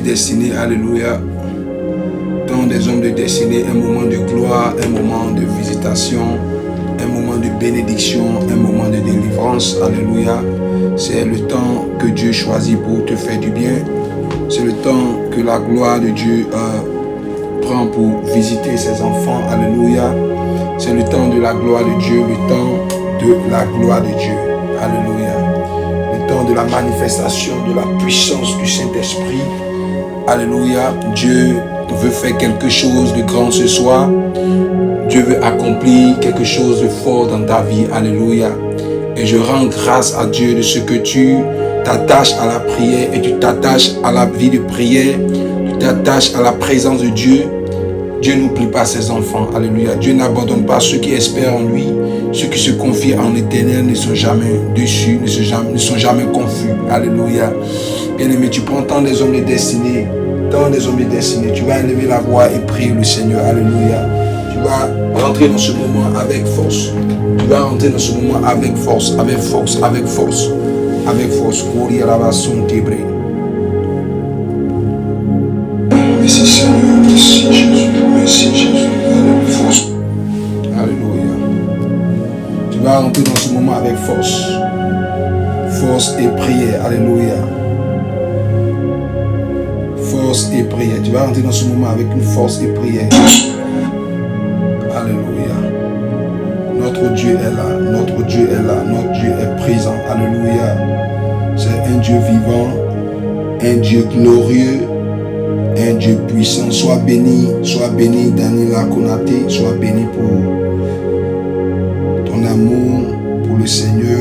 Destinée, alléluia, tant des hommes de destinée, un moment de gloire, un moment de visitation, un moment de bénédiction, un moment de délivrance, alléluia. C'est le temps que Dieu choisit pour te faire du bien, c'est le temps que la gloire de Dieu prend pour visiter ses enfants, alléluia. C'est le temps de la gloire de Dieu, le temps de la gloire de Dieu, alléluia. Le temps de la manifestation de la puissance du Saint-Esprit. Alléluia, Dieu veut faire quelque chose de grand ce soir. Dieu veut accomplir quelque chose de fort dans ta vie. Alléluia. Et je rends grâce à Dieu de ce que tu t'attaches à la prière et tu t'attaches à la vie de prière. Tu t'attaches à la présence de Dieu. Dieu n'oublie pas ses enfants. Alléluia. Dieu n'abandonne pas ceux qui espèrent en lui. Ceux qui se confient en l'Éternel ne sont jamais déçus, ne sont jamais confus. Alléluia. Bien-aimé, tu prends tant des hommes de destinée, tu vas élever la voix et prier le Seigneur. Alléluia. Tu vas rentrer dans ce moment avec force. Tu vas rentrer dans ce moment avec force, avec force, avec force, avec force. Merci Seigneur, merci Jésus, merci Jésus. Alléluia. Tu vas rentrer dans ce moment avec force, force et prière. Alléluia. Force et prière. Tu vas rentrer dans ce moment avec une force et prière. Alléluia. Notre Dieu est là. Notre Dieu est là. Notre Dieu est présent. Alléluia. C'est un Dieu vivant. Un Dieu glorieux. Un Dieu puissant. Sois béni, Daniela Konate. Sois béni pour ton amour pour le Seigneur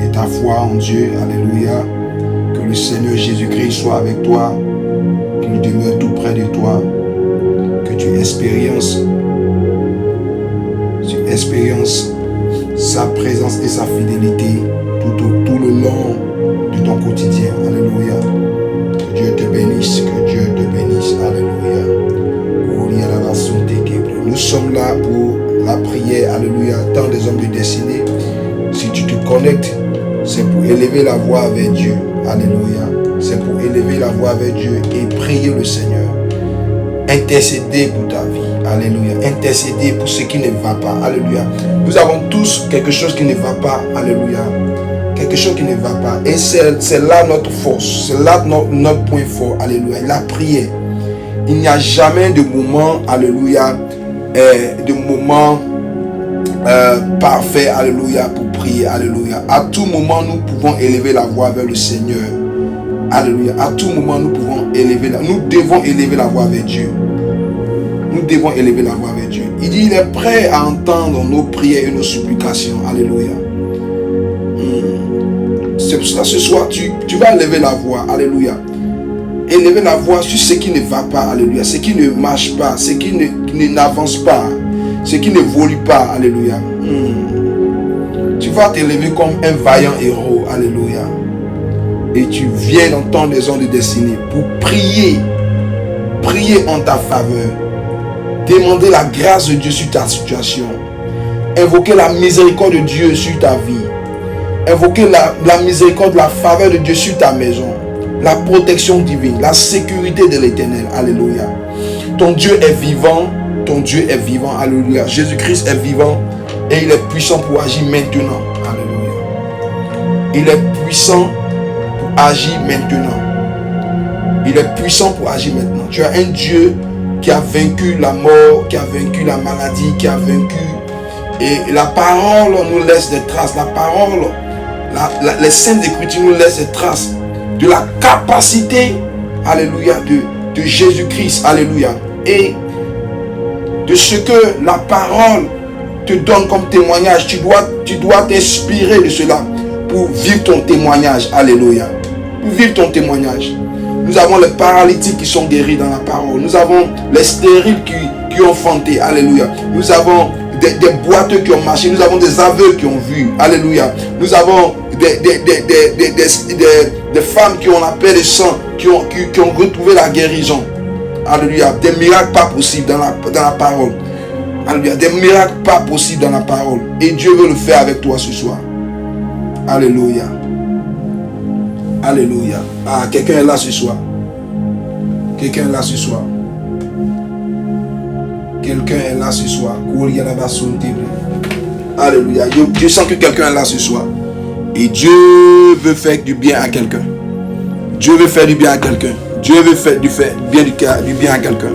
et ta foi en Dieu. Alléluia. Que le Seigneur Jésus-Christ soit avec toi. Qu'il demeure tout près de toi, que tu expériences sa présence et sa fidélité tout le long de ton quotidien. Alléluia. Que Dieu te bénisse, que Dieu te bénisse. Alléluia. Nous sommes là pour la prière. Alléluia. Tant des hommes de destinée. Si tu te connectes, c'est pour élever la voix avec Dieu. Alléluia. C'est pour élever la voix avec Dieu et prier le Seigneur. Intercéder pour ta vie. Alléluia. Intercéder pour ce qui ne va pas. Alléluia. Nous avons tous quelque chose qui ne va pas. Alléluia. Quelque chose qui ne va pas. Et c'est là notre force. C'est là notre point fort. Alléluia. La prière. Il n'y a jamais de moment, alléluia, de moment parfait, alléluia, pour prier. Alléluia. À tout moment, nous pouvons élever la voix vers le Seigneur. Alléluia. À tout moment, nous devons élever la voix avec Dieu. Nous devons élever la voix avec Dieu. Il dit, il est prêt à entendre nos prières et nos supplications. Alléluia. C'est pour ça, ce soir, tu vas élever la voix. Alléluia. Élever la voix sur ce qui ne va pas. Alléluia. Ce qui ne marche pas. Ce qui n'avance pas. Ce qui n'évolue pas. Alléluia. Tu vas t'élever comme un vaillant héros. Alléluia. Et tu viens dans ton maison de destinée pour prier. Prier en ta faveur. Demander la grâce de Dieu sur ta situation. Invoquer la miséricorde de Dieu sur ta vie. Invoquer la miséricorde, la faveur de Dieu sur ta maison. La protection divine, la sécurité de l'Éternel. Alléluia. Ton Dieu est vivant. Ton Dieu est vivant. Alléluia. Jésus-Christ est vivant. Et il est puissant pour agir maintenant. Alléluia. Il est puissant pour agir maintenant. Il est puissant pour agir maintenant. Tu as un Dieu qui a vaincu la mort, qui a vaincu la maladie, qui a vaincu. Et la parole nous laisse des traces. La parole, les saintes écritures nous laissent des traces de la capacité, alléluia, de Jésus-Christ, alléluia. Et de ce que la parole te donne comme témoignage. Tu dois t'inspirer de cela pour vivre ton témoignage, alléluia. Pour vivre ton témoignage. Nous avons les paralytiques qui sont guéris dans la parole. Nous avons les stériles qui ont fanté. Alléluia. Nous avons des boiteux qui ont marché. Nous avons des aveugles qui ont vu. Alléluia. Nous avons des femmes qui ont la paix de sang, qui ont retrouvé la guérison. Alléluia. Des miracles pas possibles dans la parole. Alléluia. Des miracles pas possibles dans la parole. Et Dieu veut le faire avec toi ce soir. Alléluia. Alléluia. Ah, quelqu'un est là ce soir. Quelqu'un est là ce soir. Quelqu'un est là ce soir. Alléluia. Je sens que quelqu'un est là ce soir. Et Dieu veut faire du bien à quelqu'un. Dieu veut faire du bien à quelqu'un. Dieu veut faire du bien à quelqu'un.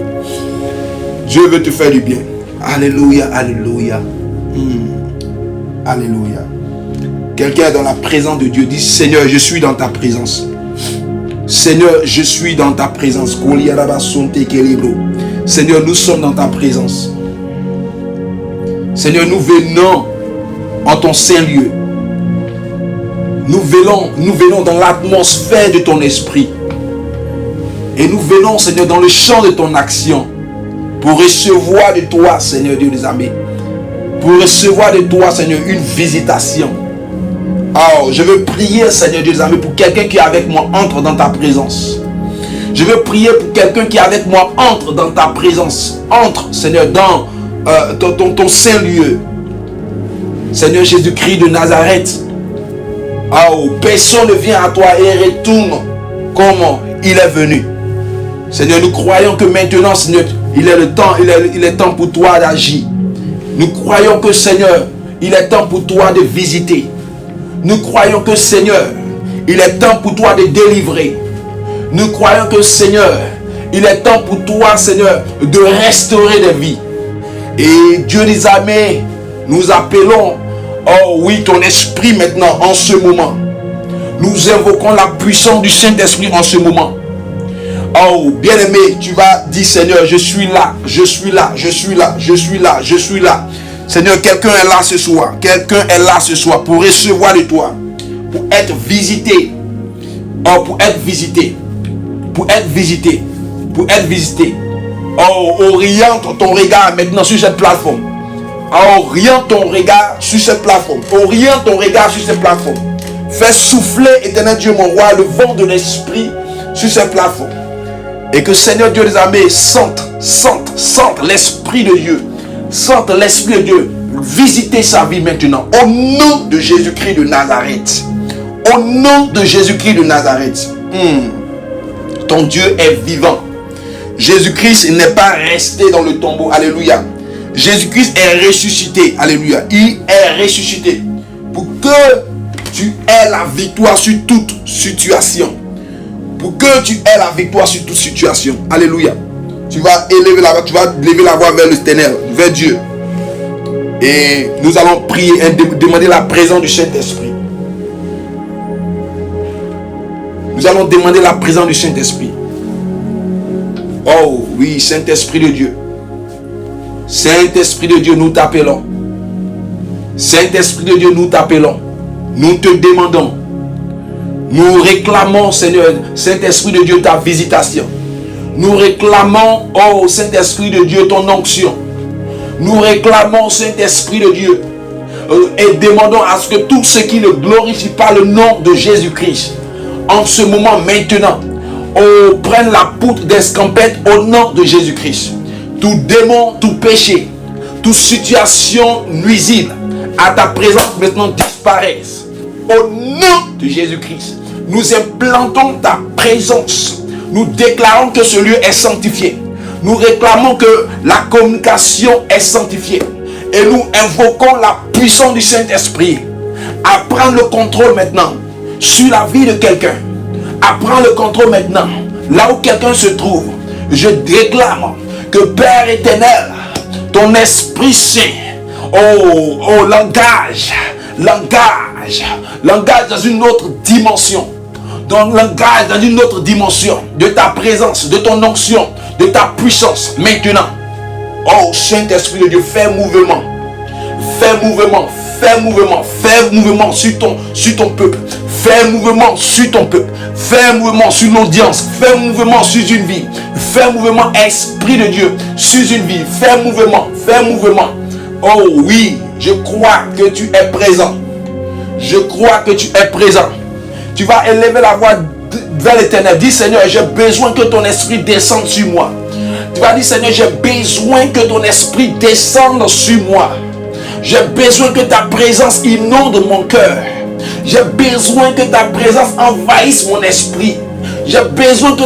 Dieu veut te faire du bien. Alléluia. Alléluia. Alléluia. Quelqu'un est dans la présence de Dieu. Dit, Seigneur, je suis dans ta présence. Seigneur, je suis dans ta présence. Seigneur, nous sommes dans ta présence. Seigneur, nous venons en ton saint lieu. Nous venons dans l'atmosphère de ton esprit. Et nous venons, Seigneur, dans le champ de ton action. Pour recevoir de toi, Seigneur Dieu des armées. Pour recevoir de toi, Seigneur, une visitation. Oh, je veux prier, Seigneur Dieu des armées, pour quelqu'un qui est avec moi, entre dans ta présence. Je veux prier pour quelqu'un qui est avec moi, entre dans ta présence. Entre, Seigneur, dans ton saint lieu. Seigneur Jésus-Christ de Nazareth. Oh, personne ne vient à toi et retourne comme il est venu. Seigneur, nous croyons que maintenant, Seigneur, il est temps pour toi d'agir. Nous croyons que, Seigneur, il est temps pour toi de visiter. Nous croyons que, Seigneur, il est temps pour toi de délivrer. Nous croyons que, Seigneur, il est temps pour toi, Seigneur, de restaurer des vies. Et Dieu des armées, nous appelons, oh oui, ton esprit maintenant, en ce moment. Nous invoquons la puissance du Saint-Esprit en ce moment. Oh, bien-aimé, tu vas dire, Seigneur, je suis là, je suis là, je suis là, je suis là, je suis là. Seigneur, quelqu'un est là ce soir. Quelqu'un est là ce soir pour recevoir de toi. Pour être visité. Oh, pour être visité. Pour être visité. Pour être visité. Oh, oriente ton regard maintenant sur cette plateforme. Oh, oriente ton regard sur cette plateforme. Oriente ton regard sur cette plateforme. Fais souffler, éternel Dieu, mon roi, le vent de l'esprit sur cette plateforme. Et que Seigneur Dieu des armées sente l'esprit de Dieu. Sente l'esprit de Dieu visiter sa vie maintenant. Au nom de Jésus-Christ de Nazareth. Au nom de Jésus-Christ de Nazareth. Ton Dieu est vivant. Jésus-Christ n'est pas resté dans le tombeau. Alléluia. Jésus-Christ est ressuscité. Alléluia. Il est ressuscité. Pour que tu aies la victoire sur toute situation. Pour que tu aies la victoire sur toute situation. Alléluia. Tu vas élever la voix, tu vas lever la voix vers l'éternel, vers Dieu. Et nous allons prier et demander la présence du Saint-Esprit. Nous allons demander la présence du Saint-Esprit. Oh oui, Saint-Esprit de Dieu. Saint-Esprit de Dieu, nous t'appelons. Saint-Esprit de Dieu, nous t'appelons. Nous te demandons. Nous réclamons, Seigneur, Saint-Esprit de Dieu, ta visitation. Nous réclamons, oh Saint-Esprit de Dieu, ton onction. Nous réclamons, Saint-Esprit de Dieu, et demandons à ce que tout ce qui ne glorifie pas le nom de Jésus-Christ, en ce moment maintenant, oh, prenne la poutre d'escampette au nom de Jésus-Christ. Tout démon, tout péché, toute situation nuisible à ta présence maintenant disparaisse. Au nom de Jésus-Christ, nous implantons ta présence. Nous déclarons que ce lieu est sanctifié. Nous réclamons que la communication est sanctifiée. Et nous invoquons la puissance du Saint-Esprit à prendre le contrôle maintenant sur la vie de quelqu'un. À prendre le contrôle maintenant là où quelqu'un se trouve. Je déclare que Père éternel, ton Esprit Saint, langage dans une autre dimension. Donc langage dans une autre dimension de ta présence, de ton onction, de ta puissance maintenant. Oh Saint-Esprit de Dieu, fais mouvement sur ton peuple. Fais mouvement sur ton peuple. Fais mouvement sur l'audience. Fais mouvement sur une vie. Fais mouvement, Esprit de Dieu, sur une vie. Fais mouvement, fais mouvement. Oh oui, je crois que tu es présent. Je crois que tu es présent. Tu vas élever la voix vers l'Éternel. Dis, Seigneur, j'ai besoin que ton esprit descende sur moi. Tu vas dire, Seigneur, j'ai besoin que ton esprit descende sur moi. J'ai besoin que ta présence inonde mon cœur. J'ai besoin que ta présence envahisse mon esprit. J'ai besoin que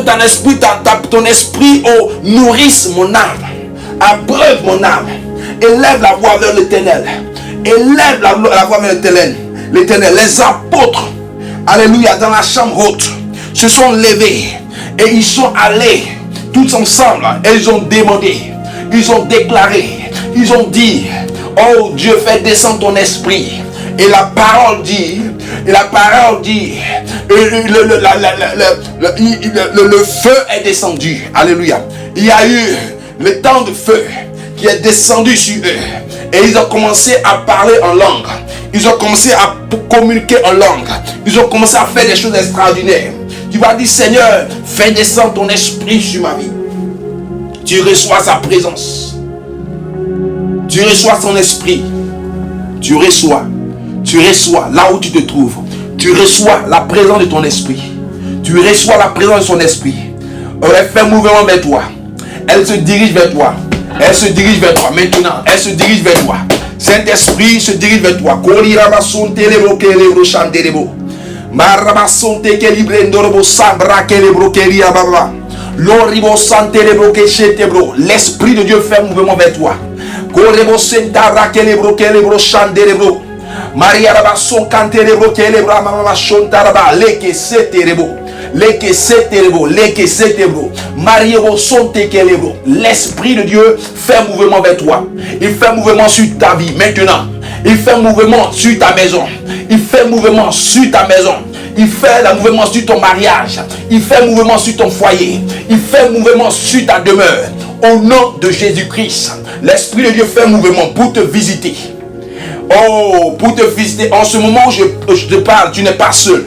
ton esprit nourrisse mon âme. Abreuve mon âme. Élève la voix vers l'Éternel. Élève la voix vers l'Éternel. L'Éternel, les apôtres, alléluia, dans la chambre haute, se sont levés et ils sont allés tous ensemble et ils ont demandé, ils ont déclaré, ils ont dit, oh Dieu, fais descendre ton esprit. Et la parole dit, le feu est descendu. Alléluia. Il y a eu le temps de feu qui est descendu sur eux. Et ils ont commencé à parler en langue. Ils ont commencé à communiquer en langue. Ils ont commencé à faire des choses extraordinaires. Tu vas dire, Seigneur, fais descendre ton esprit sur ma vie. Tu reçois sa présence. Tu reçois son esprit. Tu reçois là où tu te trouves. Tu reçois la présence de ton esprit. Tu reçois la présence de son esprit. Elle fait mouvement vers toi. Elle se dirige vers toi. Elle se dirige vers toi. Maintenant, elle se dirige vers toi. Saint-Esprit se dirige vers toi. L'Esprit de Dieu fait mouvement vers toi. Maria Rabason Cantelebo Kelebra Mama Shontaraba Leke Seterebo Leke Seterebo Leke Setebro Maria Sonte Kelebro. L'Esprit de Dieu fait mouvement vers toi. Il fait mouvement sur ta vie maintenant. Il fait mouvement sur ta maison. Il fait mouvement sur ta maison. Il fait le mouvement sur ton mariage. Il fait mouvement sur ton foyer. Il fait mouvement sur ta demeure. Au nom de Jésus-Christ, l'Esprit de Dieu fait mouvement pour te visiter. Oh, pour te visiter. En ce moment où je te parle, tu n'es pas seul.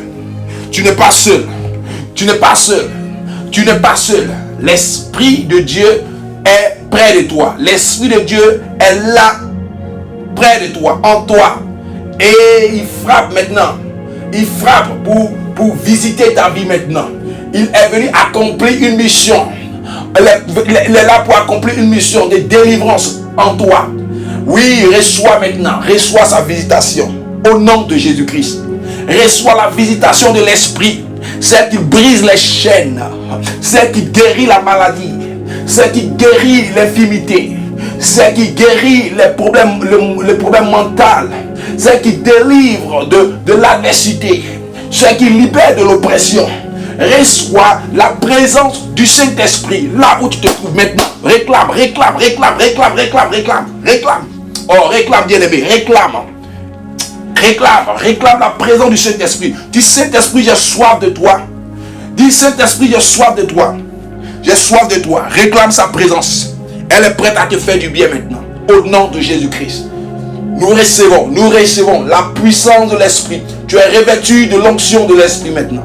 Tu n'es pas seul. Tu n'es pas seul. Tu n'es pas seul. L'Esprit de Dieu est près de toi. L'Esprit de Dieu est là, près de toi, en toi. Et il frappe maintenant. Il frappe pour visiter ta vie maintenant. Il est venu accomplir une mission. Il est là pour accomplir une mission de délivrance en toi. Oui, reçois maintenant. Reçois sa visitation. Au nom de Jésus-Christ. Reçois la visitation de l'Esprit. Celle qui brise les chaînes. Celle qui guérit la maladie. Celle qui guérit l'infirmité. Celle qui guérit les problèmes mentaux. Celle qui délivre de l'adversité. Celle qui libère de l'oppression. Reçois la présence du Saint-Esprit là où tu te trouves maintenant. Réclame. Oh, réclame, bien-aimé, réclame la présence du Saint-Esprit. Dis, Saint-Esprit, j'ai soif de toi. Dis, Saint-Esprit, j'ai soif de toi. J'ai soif de toi. Réclame sa présence. Elle est prête à te faire du bien maintenant. Au nom de Jésus-Christ. Nous recevons la puissance de l'Esprit. Tu es revêtu de l'onction de l'Esprit maintenant.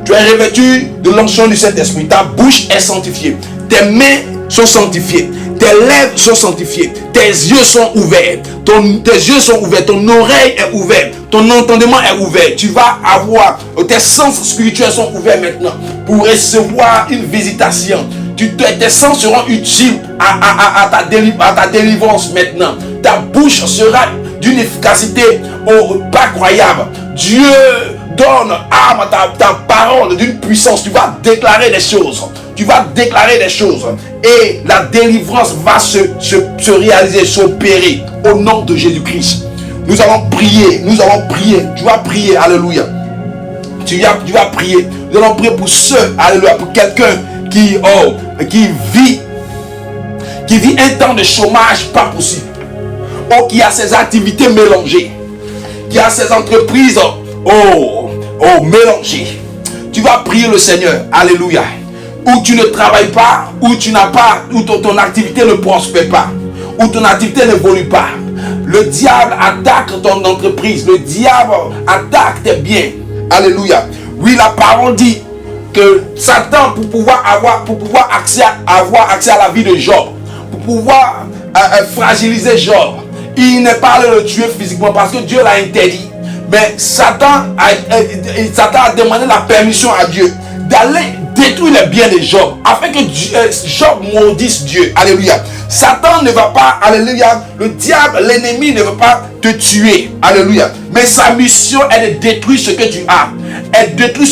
Tu es revêtu de l'onction du Saint-Esprit. Ta bouche est sanctifiée. Tes mains sont sanctifiées. Tes lèvres sont sanctifiées. Tes yeux sont ouverts. Tes yeux sont ouverts. Ton oreille est ouverte. Ton entendement est ouvert. Tu vas avoir... Tes sens spirituels sont ouverts maintenant pour recevoir une visitation. Tes sens seront utiles à ta délivrance maintenant. Ta bouche sera d'une efficacité pas croyable. Dieu donne à ta parole d'une puissance. Tu vas déclarer des choses. Et la délivrance va se réaliser, s'opérer au nom de Jésus-Christ. Nous allons prier. Tu vas prier, alléluia. Tu vas prier. Nous allons prier pour ceux, alléluia, pour quelqu'un qui vit un temps de chômage pas possible. Qui a ses activités mélangées. Qui a ses entreprises mélangées. Tu vas prier le Seigneur, alléluia. Où tu ne travailles pas, où tu n'as pas, où ton activité ne prospère pas, où ton activité n'évolue pas. Le diable attaque ton entreprise, le diable attaque tes biens. Alléluia. Oui, la parole dit, que Satan, pour pouvoir avoir accès à la vie de Job, pour pouvoir fragiliser Job, il n'est pas allé le tuer physiquement parce que Dieu l'a interdit. Mais Satan a demandé la permission à Dieu d'aller détruire les biens de Job afin que Job maudisse Dieu. Alléluia. Satan ne va pas, alléluia, le diable, l'ennemi ne va pas te tuer. Alléluia. Mais sa mission est de détruire ce que tu as. Elle détruit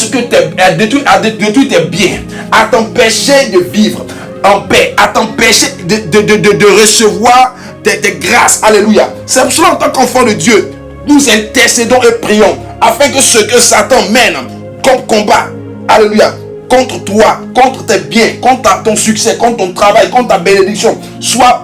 détruire tes biens, à t'empêcher de vivre en paix, à t'empêcher de recevoir des grâces. Alléluia. C'est pour cela, en tant qu'enfant de Dieu, nous intercédons et prions afin que ce que Satan mène comme combat, alléluia, contre toi, contre tes biens, contre ton succès, contre ton travail, contre ta bénédiction, soit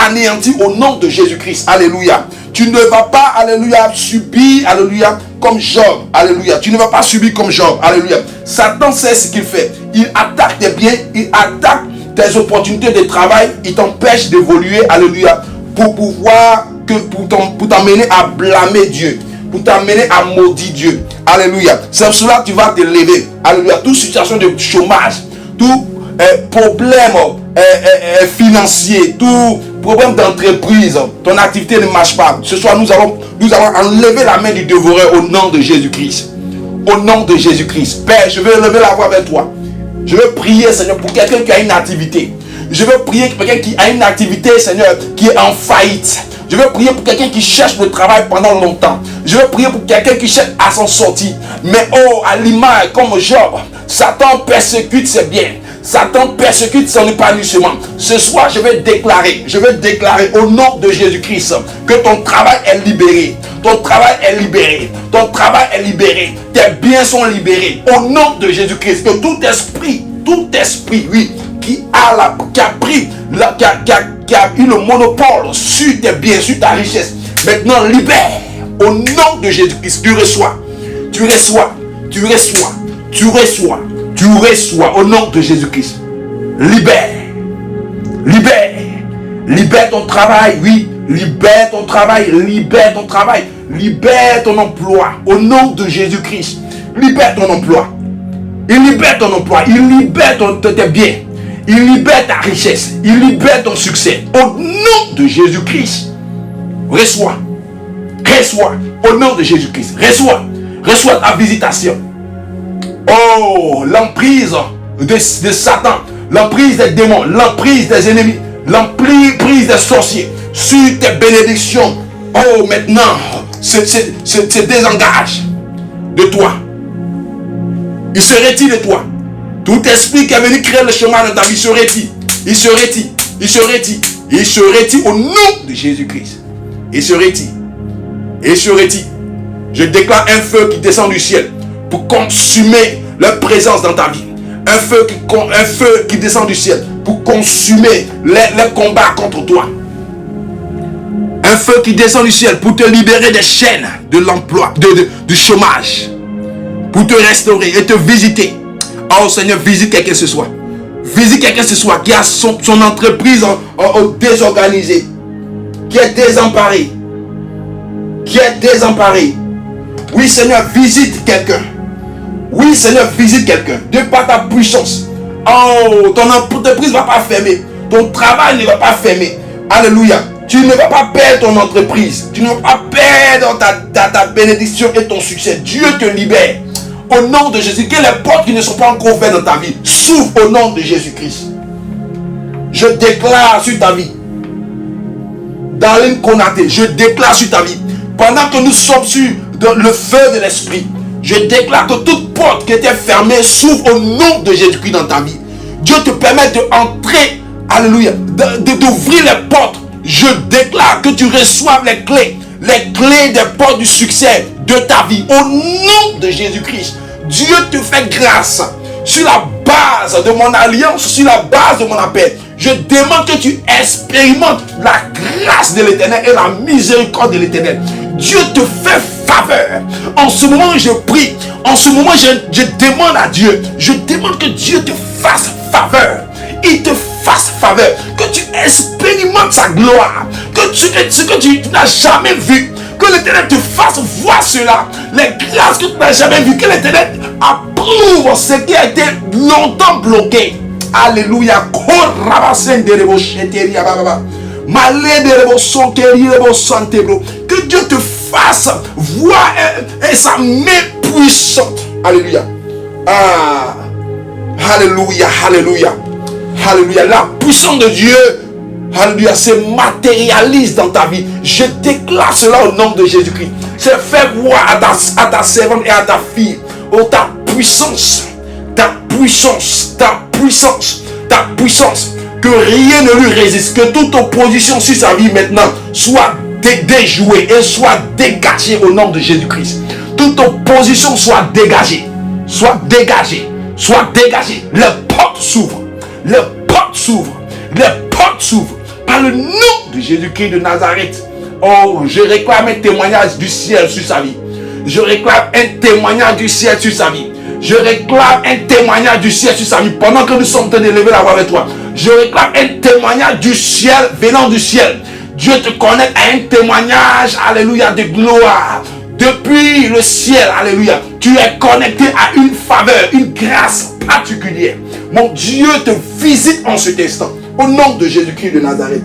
anéanti au nom de Jésus-Christ. Alléluia. Tu ne vas pas, alléluia, subir, alléluia, comme Job. Alléluia. Tu ne vas pas subir comme Job. Alléluia. Satan sait ce qu'il fait. Il attaque tes biens, il attaque tes opportunités de travail, il t'empêche d'évoluer. Alléluia. Pour t'amener à blâmer Dieu, pour t'amener à maudire Dieu. Alléluia. C'est pour cela que tu vas te lever. Alléluia. Toute situation de chômage, tout problème financier, tout problème d'entreprise, ton activité ne marche pas. Ce soir, nous allons enlever la main du dévoreur au nom de Jésus-Christ. Au nom de Jésus-Christ. Père, je veux lever la voix vers toi. Je veux prier, Seigneur, pour quelqu'un qui a une activité. Je veux prier pour quelqu'un qui a une activité, Seigneur, qui est en faillite. Je veux prier pour quelqu'un qui cherche le travail pendant longtemps. Je veux prier pour quelqu'un qui cherche à s'en sortir. Mais oh, à l'image comme Job, Satan persécute ses biens. Satan persécute son épanouissement. Ce soir, je vais déclarer au nom de Jésus-Christ que ton travail est libéré. Ton travail est libéré. Ton travail est libéré. Tes biens sont libérés. Au nom de Jésus-Christ, que tout esprit, oui, qui a eu le monopole sur tes biens, sur ta richesse, maintenant libère. Au nom de Jésus-Christ, tu reçois au nom de Jésus-Christ. Libère ton travail, oui, libère ton travail, libère ton emploi au nom de Jésus-Christ. Libère ton emploi. Il libère ton emploi, il libère tes biens, il libère ta richesse, il libère ton succès. Au nom de Jésus-Christ, reçois au nom de Jésus-Christ, reçois ta visitation. Oh, l'emprise de Satan, l'emprise des démons, l'emprise des ennemis, l'emprise des sorciers sur tes bénédictions. Oh, maintenant, se désengage de toi. Il se retire de toi. Tout esprit qui est venu créer le chemin dans ta vie se retire. Il se retire au nom de Jésus-Christ. Il se retire. Je déclare un feu qui descend du ciel pour consumer leur présence dans ta vie. Un feu qui descend du ciel pour consumer les combats contre toi. Un feu qui descend du ciel pour te libérer des chaînes de l'emploi, du chômage, pour te restaurer et te visiter. Oh Seigneur, visite quelqu'un ce soir. Visite quelqu'un ce soir qui a son entreprise désorganisée, qui est désemparé. Oui Seigneur, visite quelqu'un. Oui Seigneur, visite quelqu'un. De par ta puissance. Oh, ton entreprise ne va pas fermer. Ton travail ne va pas fermer. Alléluia. Tu ne vas pas perdre ton entreprise. Tu ne vas pas perdre ta bénédiction et ton succès. Dieu te libère. Au nom de Jésus, que les portes qui ne sont pas encore ouvertes dans ta vie s'ouvrent au nom de Jésus-Christ. Je déclare sur ta vie. Darlene Konaté, je déclare sur ta vie. Pendant que nous sommes sur le feu de l'esprit, je déclare que toute porte qui était fermée s'ouvre au nom de Jésus-Christ dans ta vie. Dieu te permet d'entrer, alléluia, d'ouvrir les portes. Je déclare que tu reçoives les clés des portes du succès de ta vie. Au nom de Jésus-Christ, Dieu te fait grâce sur la base de mon alliance, sur la base de mon appel. Je demande que tu expérimentes la grâce de l'Éternel et la miséricorde de l'Éternel. Dieu te fait faveur. En ce moment, je prie. En ce moment, je demande à Dieu. Je demande que Dieu te fasse faveur. Il te fasse faveur. Que tu expérimentes sa gloire. Que ce que tu n'as jamais vu. Que l'Éternel te fasse voir cela. Les grâces que tu n'as jamais vues. Que l'Éternel approuve ce qui a été longtemps bloqué. Alléluia. Que Dieu te fasse voir sa main puissante. Alléluia. Ah. Alléluia. Alléluia. Alléluia. La puissance de Dieu, alléluia, se matérialise dans ta vie. Je déclare cela au nom de Jésus-Christ. Je fais voir à ta servante et à ta fille, oh, ta puissance, ta puissance, ta puissance, ta puissance. Que rien ne lui résiste. Que toute opposition sur sa vie maintenant soit déjouée et soit dégagée au nom de Jésus-Christ. Toute opposition soit dégagée. Soit dégagée. Soit dégagée. Les portes s'ouvrent. Les portes s'ouvrent. Les portes s'ouvrent. Par le nom de Jésus-Christ de Nazareth. Oh, je réclame un témoignage du ciel sur sa vie. Je réclame un témoignage du ciel sur sa vie. Je réclame un témoignage du ciel sur sa vie. Pendant que nous sommes en train d'élever la voix avec toi, je réclame un témoignage du ciel, venant du ciel. Dieu te connecte à un témoignage, alléluia, de gloire. Depuis le ciel, alléluia, tu es connecté à une faveur, une grâce particulière. Mon Dieu te visite en cet instant. Au nom de Jésus-Christ de Nazareth.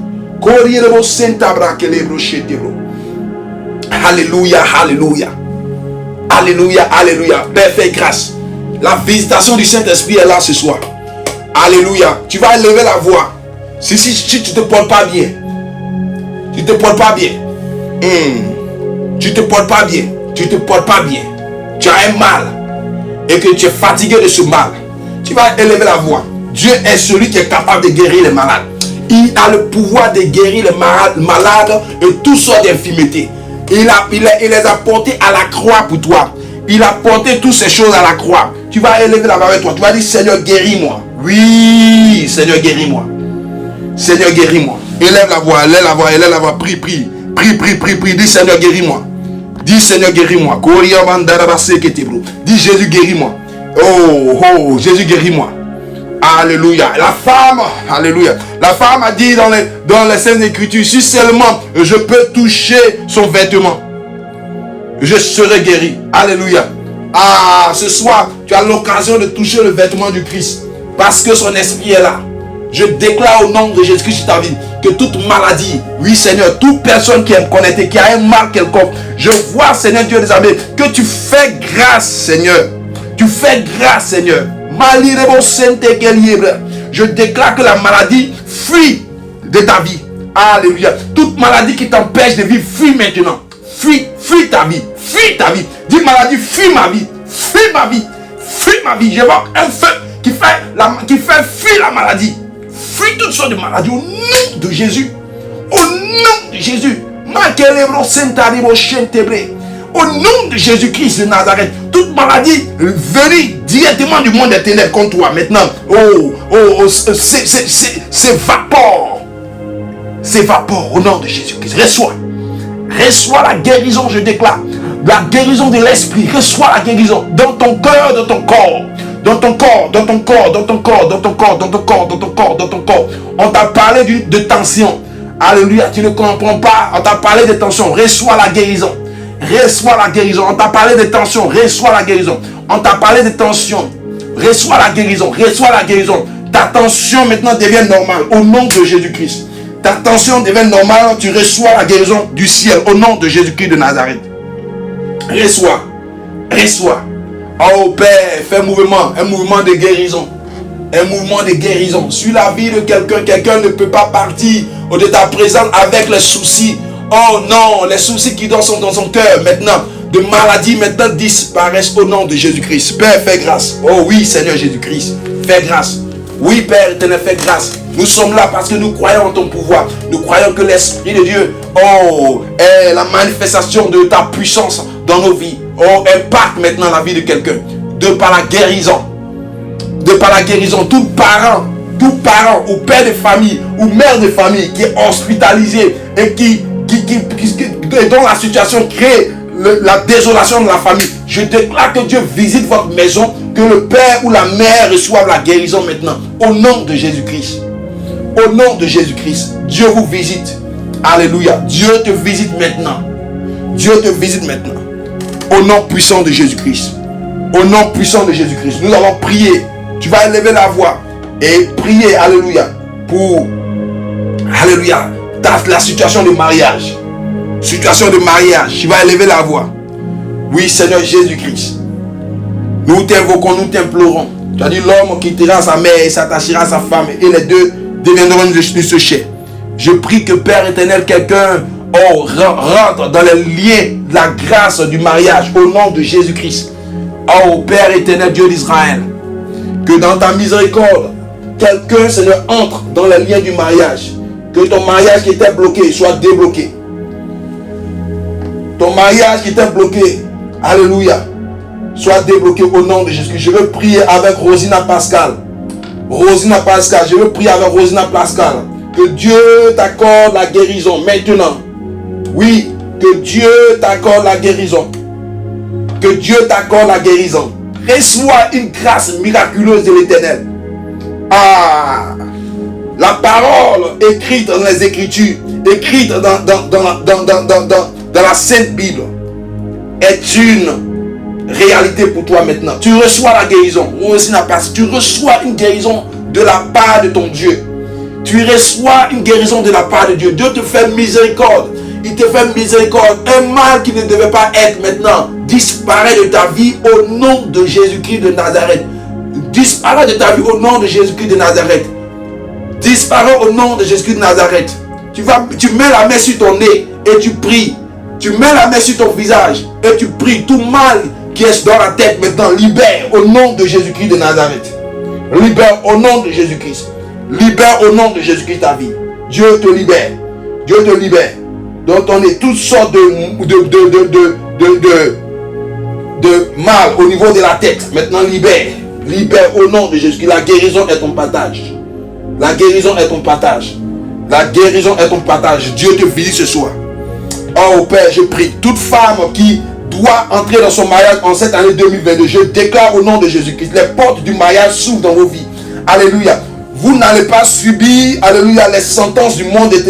Alléluia, alléluia. Alléluia, alléluia. Père, fais grâce. La visitation du Saint-Esprit est là ce soir. Alléluia. Tu vas élever la voix. Si tu ne te portes pas bien. Tu ne te portes pas bien. Tu ne te portes pas bien. Tu ne te portes pas bien. Tu as un mal. Et que tu es fatigué de ce mal. Tu vas élever la voix. Dieu est celui qui est capable de guérir les malades. Il a le pouvoir de guérir les malades et toutes sortes d'infirmités. Il les a portés à la croix pour toi. Il a porté toutes ces choses à la croix. Tu vas élever la voix avec toi. Tu vas dire, Seigneur, guéris-moi. Oui, Seigneur, guéris-moi. Seigneur, guéris-moi. Élève la voix, élève la voix, élève la voix. Prie, prie. Prie, prie, prie, prie. Dis, Seigneur, guéris-moi. Dis, Seigneur, guéris-moi. Dis, Jésus, guéris-moi. Oh, oh, Jésus, guéris-moi. Alléluia. La femme, alléluia. La femme a dit dans les Saintes Écritures, si seulement je peux toucher son vêtement, je serai guéri. Alléluia. Ah, ce soir, tu as l'occasion de toucher le vêtement du Christ. Parce que son esprit est là. Je déclare au nom de Jésus-Christ sur ta vie que toute maladie, oui Seigneur, toute personne qui est connectée, qui a un mal quelconque, je vois Seigneur Dieu des armées, que tu fais grâce Seigneur. Tu fais grâce Seigneur. Je déclare que la maladie fuit de ta vie. Alléluia. Toute maladie qui t'empêche de vivre, fuis maintenant. Fuis ta vie. Fuis ta vie. Dis maladie, fuis ma vie. Fuis ma vie. Fuis ma vie. Je vois un feu qui fait fuir la maladie. Fuis toutes sortes de maladies au nom de Jésus. Au nom de Jésus. Au nom de Jésus-Christ de Nazareth, toute maladie venue directement du monde des ténèbres contre toi maintenant. S'évapore. S'évapore au nom de Jésus-Christ. Reçois la guérison, je déclare. La guérison de l'esprit. Reçois la guérison dans ton cœur, dans ton corps. Dans ton corps, dans ton corps, dans ton corps, dans ton corps, dans ton corps, dans ton corps, dans ton corps. On t'a parlé de tension. Alléluia, tu ne comprends pas. On t'a parlé de tension. Reçois la guérison. Reçois la guérison. On t'a parlé de tension. Reçois la guérison. On t'a parlé de tension. Reçois la guérison. Reçois la guérison. Ta tension maintenant devient normale. Au nom de Jésus-Christ. Ta tension devient normale. Tu reçois la guérison du ciel. Au nom de Jésus-Christ de Nazareth. Reçois. Reçois. Oh Père, fais un mouvement de guérison. Un mouvement de guérison. Sur la vie de quelqu'un. Quelqu'un ne peut pas partir de ta présence avec les soucis. Oh non, les soucis qui sont dans son cœur maintenant, de maladie maintenant disparaissent au nom de Jésus-Christ. Père, fais grâce. Oh oui, Seigneur Jésus-Christ, fais grâce. Oui, Père éternel, fais grâce. Nous sommes là parce que nous croyons en ton pouvoir. Nous croyons que l'Esprit de Dieu, oh, est la manifestation de ta puissance dans nos vies. Oh, impacte maintenant la vie de quelqu'un. De par la guérison. De par la guérison, tout parent ou père de famille ou mère de famille qui est hospitalisé et dont la situation crée la désolation de la famille. Je déclare que Dieu visite votre maison, que le père ou la mère reçoive la guérison maintenant. Au nom de Jésus-Christ. Au nom de Jésus-Christ. Dieu vous visite. Alléluia. Dieu te visite maintenant. Dieu te visite maintenant. Au nom puissant de Jésus-Christ. Au nom puissant de Jésus-Christ. Nous allons prier. Tu vas élever la voix et prier, alléluia, pour, alléluia, la situation de mariage. Situation de mariage. Tu vas élever la voix. Oui, Seigneur Jésus-Christ. Nous t'invoquons, nous t'implorons. Tu as dit l'homme quittera sa mère et s'attachera à sa femme et les deux deviendront de ce chair. Je prie que Père éternel, quelqu'un rentre dans les liens de la grâce du mariage au nom de Jésus-Christ. Oh Père éternel, Dieu d'Israël, que dans ta miséricorde, quelqu'un, Seigneur, entre dans les liens du mariage. Que ton mariage qui était bloqué soit débloqué. Ton mariage qui était bloqué, alléluia, soit débloqué au nom de Jésus. Je veux prier avec Rosina Pascal. Rosina Pascal, je veux prier avec Rosina Pascal. Que Dieu t'accorde la guérison maintenant. Oui, que Dieu t'accorde la guérison. Que Dieu t'accorde la guérison. Reçois une grâce miraculeuse de l'Éternel. Ah, la parole écrite dans les Écritures, écrite dans la Sainte Bible, est une réalité pour toi maintenant. Tu reçois la guérison. Tu reçois une guérison de la part de ton Dieu. Tu reçois une guérison de la part de Dieu. Dieu te fait miséricorde. Il te fait miséricorde. Un mal qui ne devait pas être maintenant disparaît de ta vie au nom de Jésus-Christ de Nazareth. Disparaît de ta vie au nom de Jésus-Christ de Nazareth. Disparaît au nom de Jésus-Christ de Nazareth. Tu mets la main sur ton nez et tu pries. Tu mets la main sur ton visage et tu pries. Tout mal qui est dans la tête maintenant, libère au nom de Jésus-Christ de Nazareth. Libère au nom de Jésus-Christ. Libère au nom de Jésus-Christ ta vie. Dieu te libère. Dieu te libère. Donc on est toutes sortes de mal au niveau de la tête. Maintenant libère. Libère au nom de Jésus-Christ. La guérison est ton partage. La guérison est ton partage. La guérison est ton partage. Dieu te visite ce soir. Oh Père, je prie. Toute femme qui doit entrer dans son mariage en cette année 2022, je déclare au nom de Jésus-Christ, les portes du mariage s'ouvrent dans vos vies. Alléluia. Vous n'allez pas subir, alléluia, les sentences du monde des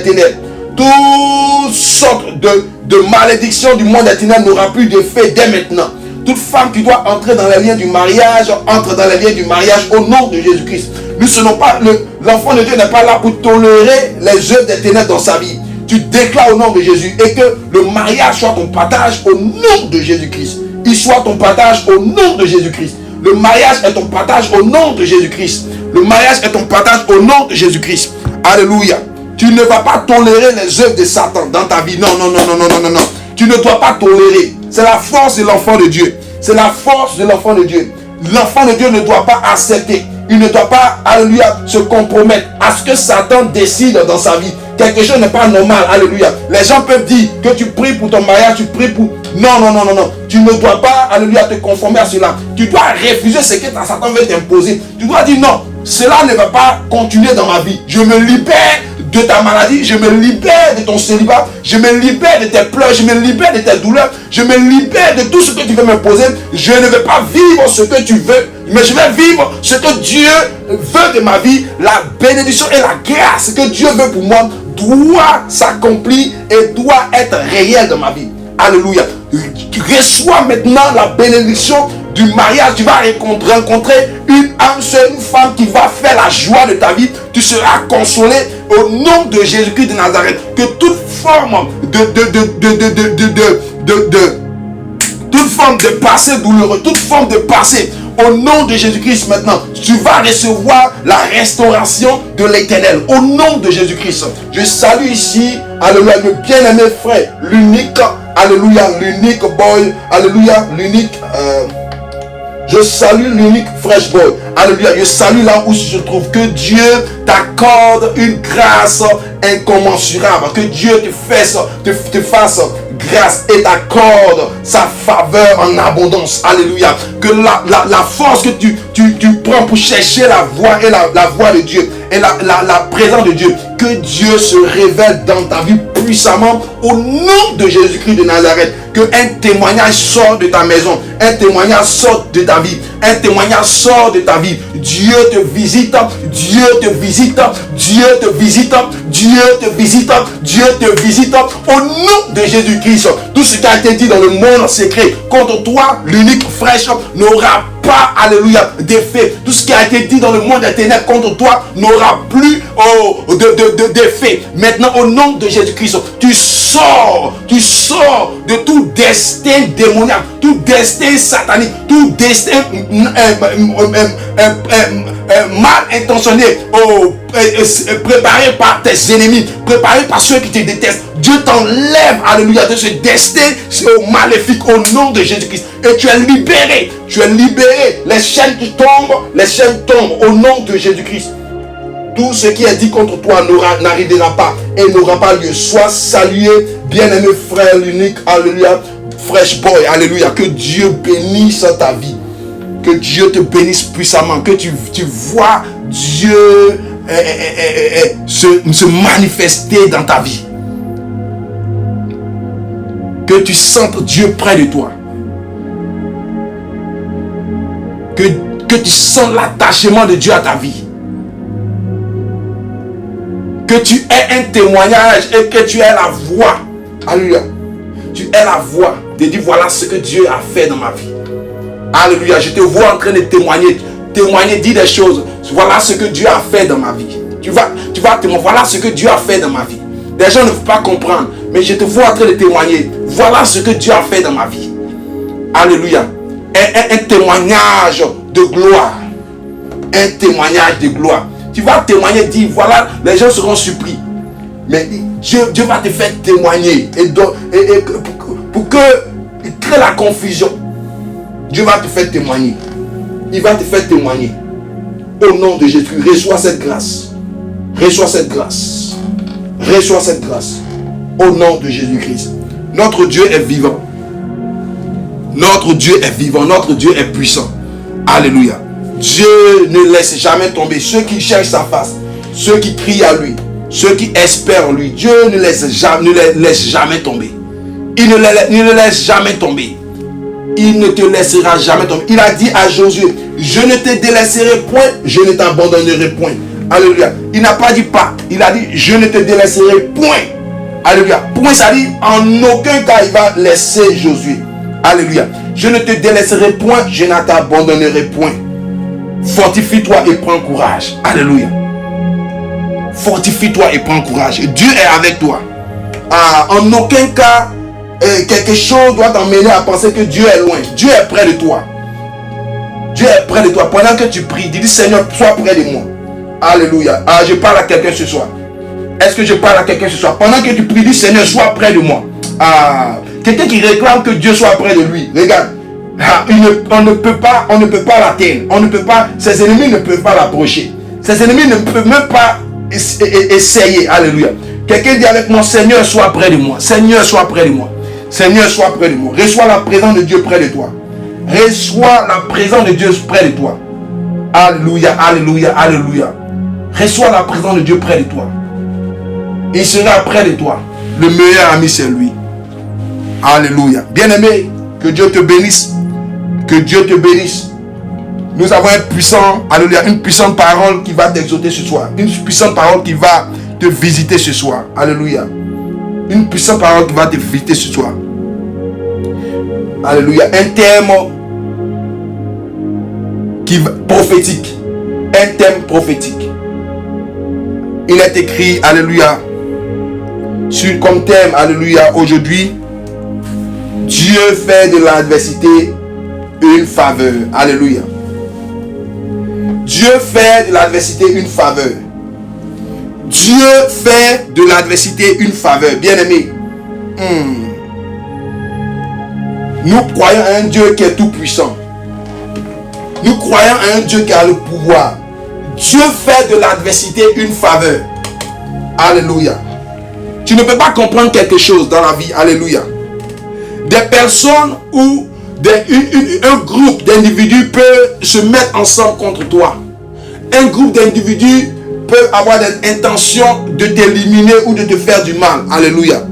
ténèbres. Toutes sortes de malédictions du monde des ténèbres n'aura plus d'effet dès maintenant. Toute femme qui doit entrer dans les liens du mariage, entre dans les liens du mariage au nom de Jésus-Christ. Nous ne sommes pas, l'enfant de Dieu n'est pas là pour tolérer les œuvres des ténèbres dans sa vie. Tu déclares au nom de Jésus et que le mariage soit ton partage au nom de Jésus-Christ. Il soit ton partage au nom de Jésus-Christ. Le mariage est ton partage au nom de Jésus-Christ. Le mariage est ton partage au nom de Jésus-Christ. Alléluia. Tu ne vas pas tolérer les œuvres de Satan dans ta vie. Non, non, non, non, non, non, non, non. Tu ne dois pas tolérer. C'est la force de l'enfant de Dieu. C'est la force de l'enfant de Dieu. L'enfant de Dieu ne doit pas accepter. Il ne doit pas, alléluia, se compromettre à ce que Satan décide dans sa vie. Quelque chose n'est pas normal, alléluia. Les gens peuvent dire que tu pries pour ton mariage, tu pries pour... Non, non, non, non, non. Tu ne dois pas, alléluia, te conformer à cela. Tu dois refuser ce que Satan veut t'imposer. Tu dois dire non, cela ne va pas continuer dans ma vie. Je me libère de ta maladie, je me libère de ton célibat, je me libère de tes pleurs, je me libère de tes douleurs, je me libère de tout ce que tu veux m'imposer. Je ne vais pas vivre ce que tu veux, mais je vais vivre ce que Dieu veut de ma vie. La bénédiction et la grâce que Dieu veut pour moi doit s'accomplir et doit être réelle dans ma vie. Alléluia. Tu reçois maintenant la bénédiction du mariage. Tu vas rencontrer une âme sœur, une femme qui va faire la joie de ta vie. Tu seras consolé au nom de Jésus-Christ de Nazareth. Que toute forme toute forme de passé douloureux, toute forme de passé, au nom de Jésus-Christ maintenant, tu vas recevoir la restauration de l'Éternel. Au nom de Jésus-Christ. Je salue ici, alléluia, le bien-aimé frère, l'unique, alléluia, l'unique boy, alléluia, l'unique... je salue l'unique fresh boy. Alléluia. Je salue là où je trouve. Que Dieu t'accorde une grâce incommensurable. Que Dieu te fasse grâce et t'accorde sa faveur en abondance. Alléluia. Que la force que tu prends pour chercher la voix et la voix de Dieur et la présence de Dieu, que Dieu se révèle dans ta vie puissamment au nom de Jésus-Christ de Nazareth. Que un témoignage sort de ta maison, un témoignage sort de ta vie, un témoignage sort de ta vie. Dieu te visite, Dieu te visite, Dieu te visite, Dieu te visite, Dieu te visite au nom de Jésus-Christ. Tout ce qui a été dit dans le monde secret contre toi, l'unique fraîche, n'aura pas, alléluia, d'effet. Tout ce qui a été dit dans le monde des ténèbres contre toi n'aura plus d'effet. Maintenant, au nom de Jésus-Christ, tu sors de tout destin démoniaque, tout destin satanique, tout destin mal intentionné, préparé par tes ennemis, préparé par ceux qui te détestent. Dieu t'enlève, alléluia, de ce destin maléfique au nom de Jésus-Christ. Et tu es libéré, les chaînes tombent au nom de Jésus-Christ. Tout ce qui est dit contre toi n'arrivera pas et n'aura pas lieu. Sois salué, bien-aimé frère l'unique, alléluia, fresh boy, alléluia. Que Dieu bénisse ta vie. Que Dieu te bénisse puissamment. Que tu vois Dieu se manifester dans ta vie. Que tu sentes Dieu près de toi. Que tu sens l'attachement de Dieu à ta vie. Que tu aies un témoignage et que tu aies la voix. Alléluia. Tu aies la voix de dire voilà ce que Dieu a fait dans ma vie. Alléluia. Je te vois en train de témoigner, dire des choses. Voilà ce que Dieu a fait dans ma vie. Tu vas témoigner. Voilà ce que Dieu a fait dans ma vie. Des gens ne peuvent pas comprendre, mais je te vois en train de témoigner. Voilà ce que Dieu a fait dans ma vie. Alléluia. Un témoignage de gloire. Un témoignage de gloire. Tu vas témoigner, dire voilà, les gens seront surpris. Mais Dieu va te faire témoigner. Et pour que il crée la confusion, Dieu va te faire témoigner. Il va te faire témoigner. Au nom de Jésus, reçois cette grâce. Reçois cette grâce. Reçois cette grâce. Au nom de Jésus-Christ. Notre Dieu est vivant. Notre Dieu est vivant. Notre Dieu est puissant. Alléluia. Dieu ne laisse jamais tomber ceux qui cherchent sa face, ceux qui crient à lui, ceux qui espèrent en lui. Dieu ne les laisse jamais tomber. Il ne les laisse jamais tomber. Il ne te laissera jamais tomber. Il a dit à Josué, je ne te délaisserai point, je ne t'abandonnerai point. Alléluia. Il n'a pas dit pas. Il a dit, je ne te délaisserai point. Alléluia. Point, ça dit, en aucun cas, il va laisser Josué. Alléluia. Je ne te délaisserai point, je ne t'abandonnerai point. Fortifie-toi et prends courage. Alléluia. Fortifie-toi et prends courage. Dieu est avec toi. En aucun cas, quelque chose doit t'emmener à penser que Dieu est loin. Dieu est près de toi. Dieu est près de toi. Pendant que tu pries, dis Seigneur, sois près de moi. Alléluia. Je parle à quelqu'un ce soir. Est-ce que je parle à quelqu'un ce soir? Pendant que tu pries, dis Seigneur, sois près de moi. Quelqu'un qui réclame que Dieu soit près de lui. Regarde. On ne peut pas l'atteindre. On ne peut pas. Ses ennemis ne peuvent pas l'approcher. Ses ennemis ne peuvent même pas essayer. Alléluia. Quelqu'un dit avec moi, Seigneur, sois près de moi. Seigneur, sois près de moi. Seigneur, sois près de moi. Reçois la présence de Dieu près de toi. Reçois la présence de Dieu près de toi. Alléluia, alléluia, alléluia. Reçois la présence de Dieu près de toi. Il sera près de toi. Le meilleur ami, c'est lui. Alléluia. Bien-aimé, que Dieu te bénisse. Que Dieu te bénisse. Nous avons un puissant, alléluia, une puissante parole qui va t'exauter ce soir. Une puissante parole qui va te visiter ce soir. Alléluia. Une puissante parole qui va te visiter ce soir. Alléluia. Un thème prophétique. Un thème prophétique. Il est écrit, alléluia, comme thème, alléluia, aujourd'hui, Dieu fait de l'adversité une faveur. Alléluia. Dieu fait de l'adversité une faveur. Dieu fait de l'adversité une faveur. Bien-aimé, nous croyons à un Dieu qui est tout puissant. Nous croyons à un Dieu qui a le pouvoir. Dieu fait de l'adversité une faveur. Alléluia. Tu ne peux pas comprendre quelque chose dans la vie. Alléluia. Des personnes ou un groupe d'individus peut se mettre ensemble contre toi. Un groupe d'individus peuvent avoir des intentions de t'éliminer ou de te faire du mal. Alléluia.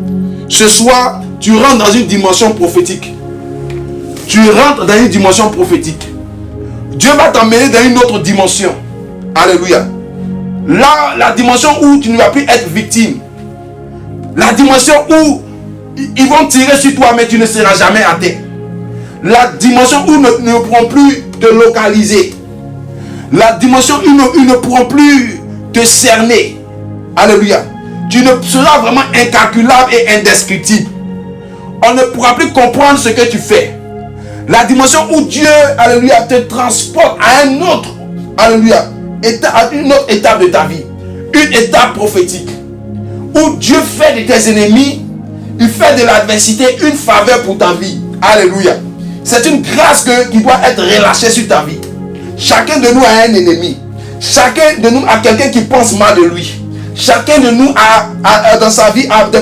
Ce soir, tu rentres dans une dimension prophétique. Tu rentres dans une dimension prophétique. Dieu va t'emmener dans une autre dimension. Alléluia. Là, la dimension où tu ne vas plus être victime. La dimension où ils vont tirer sur toi, mais tu ne seras jamais atteint. La dimension où ils ne pourront plus te localiser. La dimension où ils ne pourront plus te cerner. Alléluia. Tu ne seras vraiment incalculable et indescriptible. On ne pourra plus comprendre ce que tu fais. La dimension où Dieu, alléluia, te transporte à un autre, alléluia, à une autre étape de ta vie. Une étape prophétique. Où Dieu fait de tes ennemis, il fait de l'adversité une faveur pour ta vie. Alléluia. C'est une grâce qui doit être relâchée sur ta vie. Chacun de nous a un ennemi. Chacun de nous a quelqu'un qui pense mal de lui. Chacun de nous a dans sa vie a des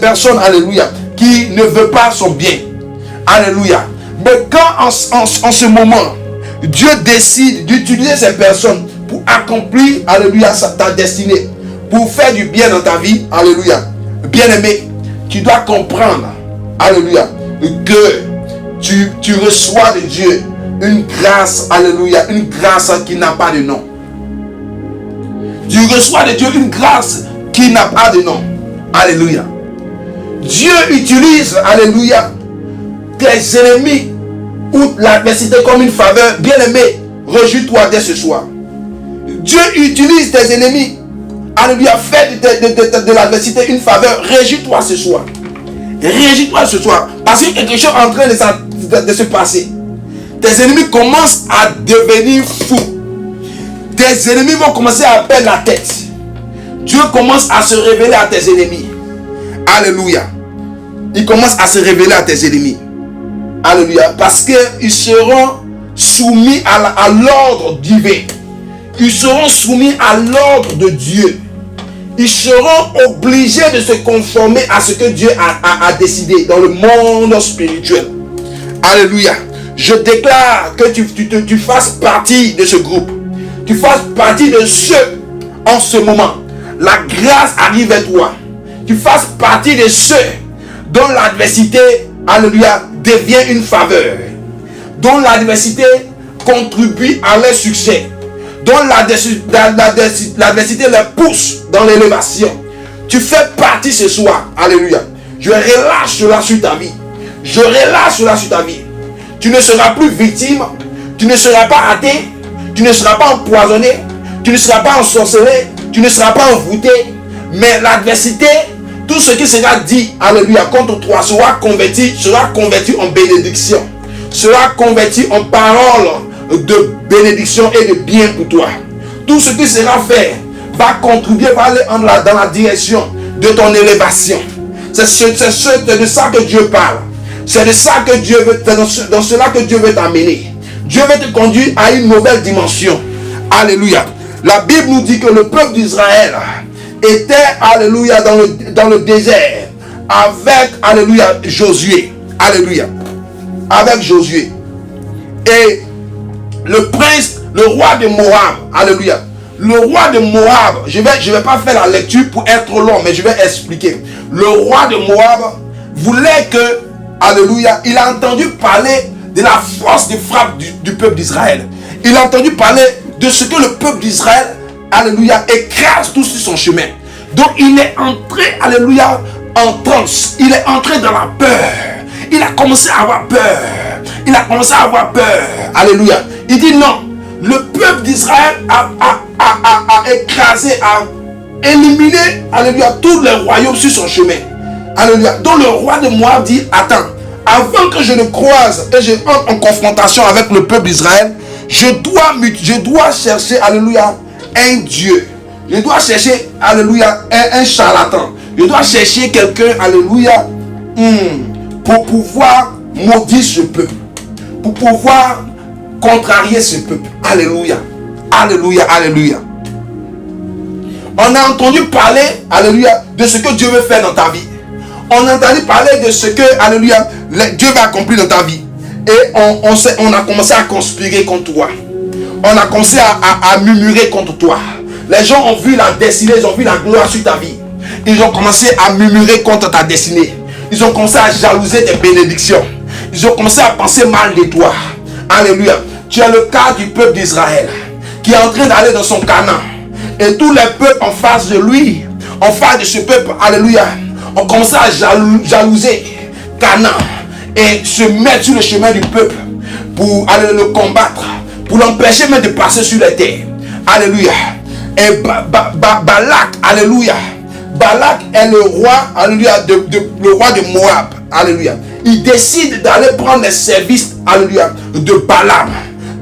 personnes, alléluia, qui ne veut pas son bien. Alléluia. Mais quand en ce moment, Dieu décide d'utiliser ces personnes pour accomplir, alléluia, ta destinée, pour faire du bien dans ta vie, alléluia. Bien-aimé, tu dois comprendre, alléluia, que tu reçois de Dieu une grâce, alléluia, une grâce qui n'a pas de nom. Tu reçois de Dieu une grâce qui n'a pas de nom. Alléluia. Dieu utilise, alléluia, tes ennemis ou l'adversité comme une faveur. Bien-aimé, réjouis-toi dès ce soir. Dieu utilise tes ennemis. Alléluia, fais de l'adversité une faveur. Réjouis-toi ce soir. Réjouis-toi ce soir. Parce que quelque chose est en train de se passer. Tes ennemis commencent à devenir fous. Tes ennemis vont commencer à perdre la tête. Dieu commence à se révéler à tes ennemis. Alléluia. Il commence à se révéler à tes ennemis. Alléluia. Parce qu'ils seront soumis à l'ordre divin. Ils seront soumis à l'ordre de Dieu. Ils seront obligés de se conformer à ce que Dieu a décidé dans le monde spirituel. Alléluia. Je déclare que tu fasses partie de ce groupe. Tu fasses partie de ceux en ce moment. La grâce arrive à toi. Tu fasses partie de ceux dont l'adversité, alléluia, devient une faveur. Dont l'adversité contribue à leur succès. Dont l'adversité les pousse dans l'élévation. Tu fais partie ce soir. Alléluia. Je relâche cela sur ta vie. Je relâche cela sur ta vie. Tu ne seras plus victime. Tu ne seras pas athée. Tu ne seras pas empoisonné. Tu ne seras pas ensorcelé. Tu ne seras pas envoûté. Mais l'adversité, tout ce qui sera dit, alléluia, contre toi sera converti en bénédiction. Sera converti en parole de bénédiction et de bien pour toi. Tout ce qui sera fait va contribuer, va aller dans la direction de ton élévation. C'est de ça que Dieu parle. C'est de ça que Dieu veut, dans cela que Dieu veut t'amener. Dieu veut te conduire à une nouvelle dimension. Alléluia. La Bible nous dit que le peuple d'Israël était, alléluia, dans le désert avec, alléluia, Josué. Alléluia. Avec Josué. Et le prince, le roi de Moab, alléluia. Le roi de Moab, je vais pas faire la lecture pour être trop long, mais je vais expliquer. Le roi de Moab voulait que, alléluia, il a entendu parler de la force de frappe du peuple d'Israël. Il a entendu parler de ce que le peuple d'Israël, alléluia, écrase tout sur son chemin. Donc il est entré, alléluia, en transe. Il est entré dans la peur. Il a commencé à avoir peur. Il a commencé à avoir peur. Alléluia. Il dit non. Le peuple d'Israël a écrasé, a éliminé, alléluia, tous les royaumes sur son chemin. Alléluia. Donc le roi de Moab dit, attends, avant que je ne croise et je entre en confrontation avec le peuple d'Israël, je dois chercher, alléluia, un Dieu. Je dois chercher, alléluia, un charlatan. Je dois chercher quelqu'un, alléluia, pour pouvoir maudire ce peuple. Pour pouvoir contrarier ce peuple. Alléluia. Alléluia, alléluia. On a entendu parler, alléluia, de ce que Dieu veut faire dans ta vie. On a entendu parler de ce que, alléluia, Dieu va accomplir dans ta vie. Et on a commencé à conspirer contre toi. On a commencé à murmurer contre toi. Les gens ont vu la destinée, ils ont vu la gloire sur ta vie. Ils ont commencé à murmurer contre ta destinée. Ils ont commencé à jalouser tes bénédictions. Ils ont commencé à penser mal de toi. Alléluia. Tu es le cas du peuple d'Israël qui est en train d'aller dans son Canaan. Et tous les peuples en face de lui, en face de ce peuple, alléluia, ont commencé à jalouser Canaan et se mettre sur le chemin du peuple pour aller le combattre, pour l'empêcher même de passer sur les terres. Alléluia. Et Balak, alléluia. Balak est le roi, alléluia, le roi de Moab. Alléluia. Il décide d'aller prendre les services, alléluia, de Balaam.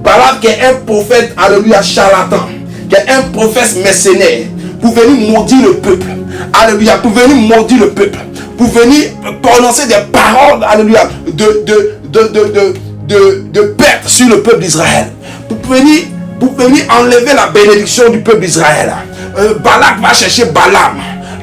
Balaam qui est un prophète, alléluia, charlatan, qui est un prophète mercenaire, pour venir maudire le peuple. Alléluia. Pour venir maudire le peuple. Pour venir prononcer des paroles, alléluia, de perte sur le peuple d'Israël. Pour venir enlever la bénédiction du peuple d'Israël. Balak va chercher Balaam.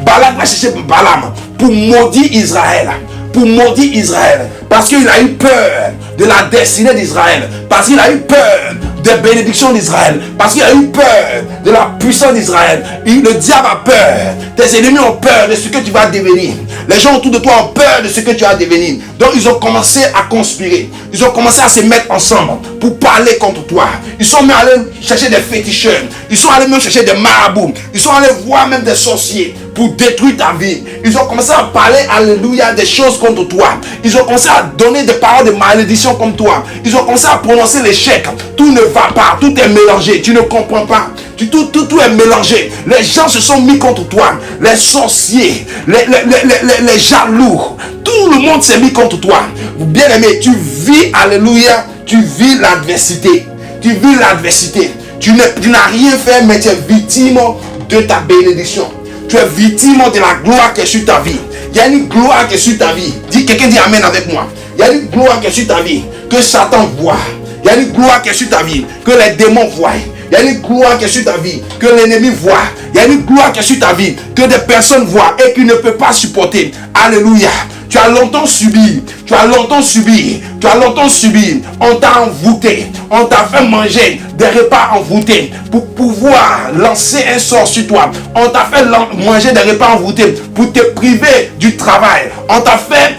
Balak va chercher Balaam pour maudire Israël. Pour maudire Israël. Parce qu'il a eu peur de la destinée d'Israël. Parce qu'il a eu peur des bénédictions d'Israël. Parce qu'il a eu peur de la puissance d'Israël. Le diable a peur. Tes ennemis ont peur de ce que tu vas devenir. Les gens autour de toi ont peur de ce que tu vas devenir. Donc ils ont commencé à conspirer. Ils ont commencé à se mettre ensemble pour parler contre toi. Ils sont même allés chercher des féticheurs. Ils sont allés même chercher des marabouts. Ils sont allés voir même des sorciers pour détruire ta vie. Ils ont commencé à parler, alléluia, des choses contre toi. Ils ont commencé à donner des paroles de malédiction comme toi. Ils ont commencé à prononcer l'échec. Tout ne va pas, tout est mélangé. Tu ne comprends pas. Tout est mélangé. Les gens se sont mis contre toi. Les sorciers, les jaloux. Tout le monde s'est mis contre toi. Bien aimé, tu vis, alléluia, tu vis l'adversité. Tu vis l'adversité. Tu n'as rien fait, mais tu es victime de ta bénédiction. Tu es victime de la gloire qui est sur ta vie. Il y a une gloire qui est sur ta vie. Quelqu'un dit amen avec moi. Il y a une gloire qui est sur ta vie que Satan voit. Il y a une gloire qui est sur ta vie que les démons voient. Il y a une gloire qui est sur ta vie que l'ennemi voit. Il y a une gloire qui est sur ta vie que des personnes voient et qui ne peuvent pas supporter. Alléluia. Tu as longtemps subi. Tu as longtemps subi. Tu as longtemps subi. On t'a envoûté. On t'a fait manger des repas envoûtés pour pouvoir lancer un sort sur toi. On t'a fait manger des repas envoûtés pour te priver du travail. On t'a fait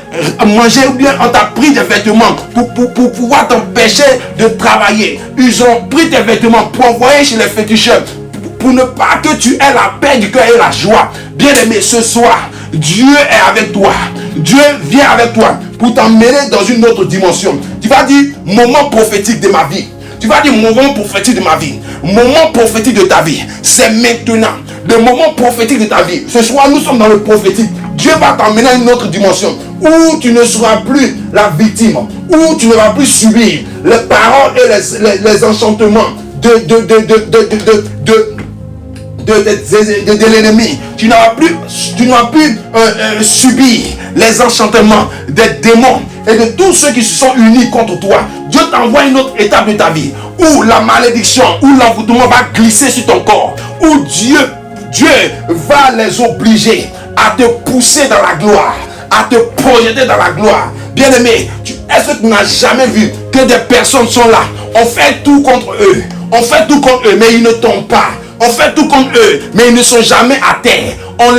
manger ou bien on t'a pris des vêtements pour pouvoir t'empêcher de travailler. Ils ont pris tes vêtements pour envoyer chez les féticheurs pour ne pas que tu aies la paix du cœur et la joie. Bien aimé, ce soir, Dieu est avec toi. Dieu vient avec toi pour t'emmener dans une autre dimension. Tu vas dire, moment prophétique de ma vie. Tu vas dire, moment prophétique de ma vie. Moment prophétique de ta vie. C'est maintenant. Le moment prophétique de ta vie. Ce soir, nous sommes dans le prophétique. Dieu va t'emmener à une autre dimension où tu ne seras plus la victime. Où tu ne vas plus subir les paroles et les enchantements de l'ennemi. Tu n'auras plus subir les enchantements des démons et de tous ceux qui se sont unis contre toi. Dieu t'envoie une autre étape de ta vie où la malédiction, où l'envoûtement va glisser sur ton corps, où Dieu va les obliger à te pousser dans la gloire, à te projeter dans la gloire. Bien aimé, est-ce que tu n'as jamais vu que des personnes sont là? On fait tout contre eux. On fait tout contre eux, mais ils ne tombent pas. On fait tout contre eux, mais ils ne sont jamais à terre. On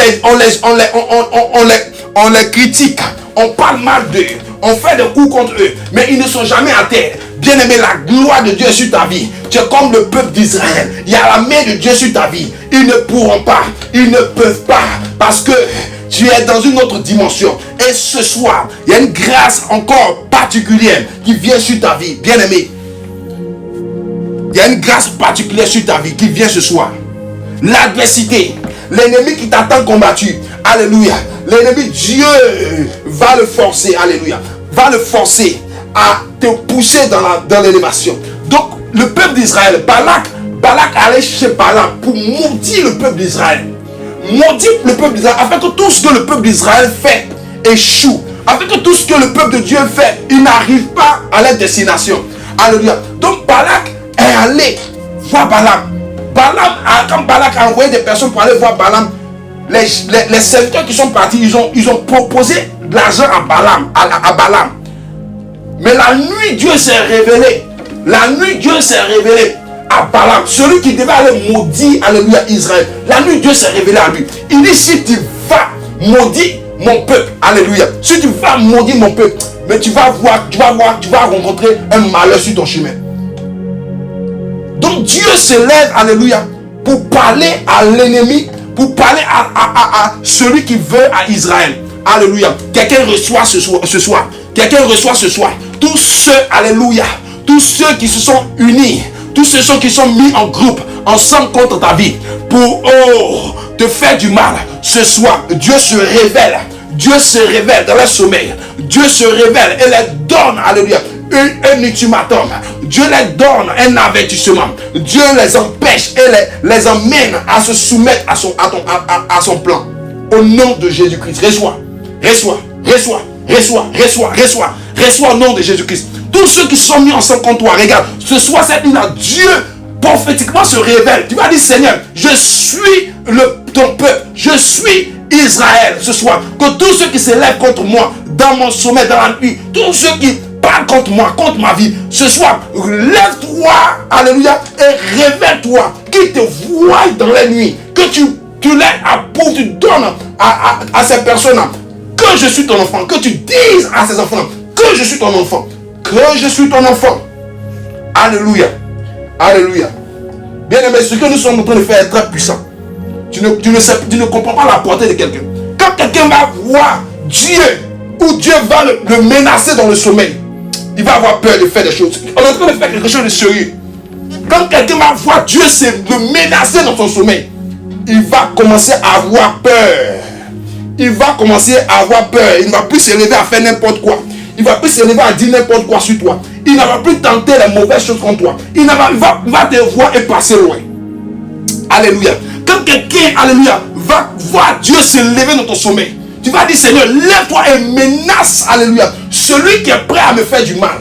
les critique. On parle mal d'eux. On fait des coups contre eux, mais ils ne sont jamais à terre. Bien aimé, la gloire de Dieu est sur ta vie. Tu es comme le peuple d'Israël. Il y a la main de Dieu sur ta vie. Ils ne pourront pas. Ils ne peuvent pas. Parce que tu es dans une autre dimension. Et ce soir, il y a une grâce encore particulière qui vient sur ta vie. Bien aimé. Il y a une grâce particulière sur ta vie qui vient ce soir. L'adversité, l'ennemi qui t'attend combattu. Alléluia. L'ennemi, Dieu va le forcer. Alléluia. Va le forcer à te pousser dans l'élévation. Donc, le peuple d'Israël, Balak allait chez Balaam pour maudire le peuple d'Israël. Maudire le peuple d'Israël afin que tout ce que le peuple d'Israël fait échoue. Afin que tout ce que le peuple de Dieu fait, il n'arrive pas à la destination. Alléluia. Donc, Balak est allé voir Balaam. Quand Balak a envoyé des personnes pour aller voir Balaam, les serviteurs qui sont partis, ils ont proposé de l'argent à Balaam. Mais la nuit, Dieu s'est révélé. La nuit, Dieu s'est révélé à Balaam, celui qui devait aller maudire, alléluia, Israël. La nuit, Dieu s'est révélé à lui. Il dit, si tu vas maudire mon peuple, alléluia, si tu vas maudire mon peuple, mais tu vas rencontrer un malheur sur ton chemin. Donc Dieu se lève, alléluia, pour parler à l'ennemi, pour parler à celui qui veut à Israël. Alléluia. Quelqu'un reçoit ce soir. Quelqu'un reçoit ce soir. Tous ceux, alléluia, tous ceux qui se sont unis, tous ceux qui sont mis en groupe, ensemble contre ta vie, pour te faire du mal. Ce soir, Dieu se révèle. Dieu se révèle dans leur sommeil. Dieu se révèle et leur donne, alléluia, un ultimatum. Dieu leur donne un avertissement. Dieu les empêche et les emmène à se soumettre à son plan. Au nom de Jésus-Christ. Reçois au nom de Jésus-Christ. Tous ceux qui sont mis ensemble contre toi, regarde, ce soir, cette nuit-là, Dieu prophétiquement se révèle. Tu vas dire, Seigneur, je suis ton peuple, je suis Israël ce soir. Que tous ceux qui se lèvent contre moi, dans mon sommet, dans la nuit, tous ceux qui parlent contre moi, contre ma vie, ce soir, lève-toi, alléluia, et révèle-toi, qu'ils te voient dans la nuit, que tu l'aides pour tu donnes à ces personnes que je suis ton enfant, que tu dises à ces enfants que je suis ton enfant, que je suis ton enfant. Alléluia. Alléluia. Bien aimé, ce que nous sommes en train de faire est très puissant. Tu ne comprends pas la portée de quelqu'un. Quand quelqu'un va voir Dieu, ou Dieu va le menacer dans le sommeil, il va avoir peur de faire des choses. On est en train de faire quelque chose de sérieux. Quand quelqu'un va voir Dieu le menacer dans son sommeil, il va commencer à avoir peur. Il va commencer à avoir peur. Il ne va plus se lever à faire n'importe quoi. Il ne va plus se lever à dire n'importe quoi sur toi. Il ne va plus tenter les mauvaises choses contre toi. Il va te voir et passer loin. Alléluia. Quand quelqu'un, alléluia, va voir Dieu se lever dans ton sommeil, tu vas dire, Seigneur, lève-toi et menace, alléluia, celui qui est prêt à me faire du mal,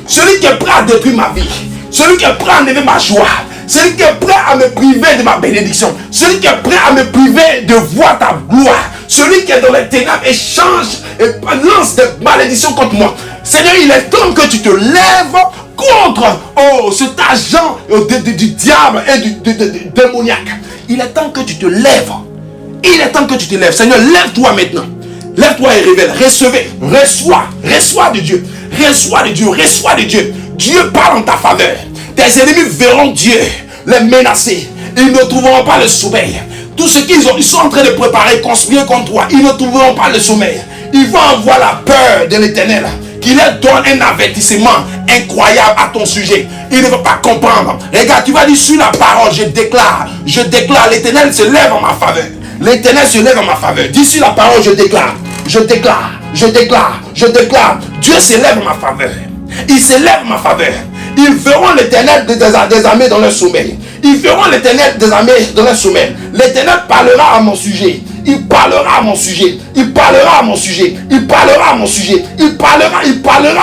celui qui est prêt à détruire ma vie, celui qui est prêt à enlever ma joie, celui qui est prêt à me priver de ma bénédiction, celui qui est prêt à me priver de voir ta gloire, celui qui est dans les ténèbres et lance des malédictions contre moi. Seigneur, il est temps que tu te lèves contre cet agent du diable et du démoniaque. Il est temps que tu te lèves. Il est temps que tu te lèves. Seigneur, lève-toi maintenant. Lève-toi et révèle. Reçois de Dieu. Reçois de Dieu. Reçois de Dieu. Dieu parle en ta faveur. Tes ennemis verront Dieu les menacer. Ils ne trouveront pas le sommeil. Tout ce qu'ils sont en train de préparer, conspirer contre toi, ils ne trouveront pas le sommeil. Ils vont avoir la peur de l'Éternel, qui leur donne un avertissement incroyable à ton sujet. Ils ne vont pas comprendre. Regarde, tu vas dire sur la parole, je déclare, l'Éternel se lève en ma faveur. L'Éternel se lève en ma faveur. Dis sur la parole, je déclare. Dieu se lève en ma faveur. Il se lève en ma faveur. Ils verront l'Éternel des armées dans leur sommeil. Ils verront l'Éternel des armées dans leur sommeil. L'Éternel parlera à mon sujet. Il parlera à mon sujet. Il parlera à mon sujet. Il parlera à mon sujet. Il parlera.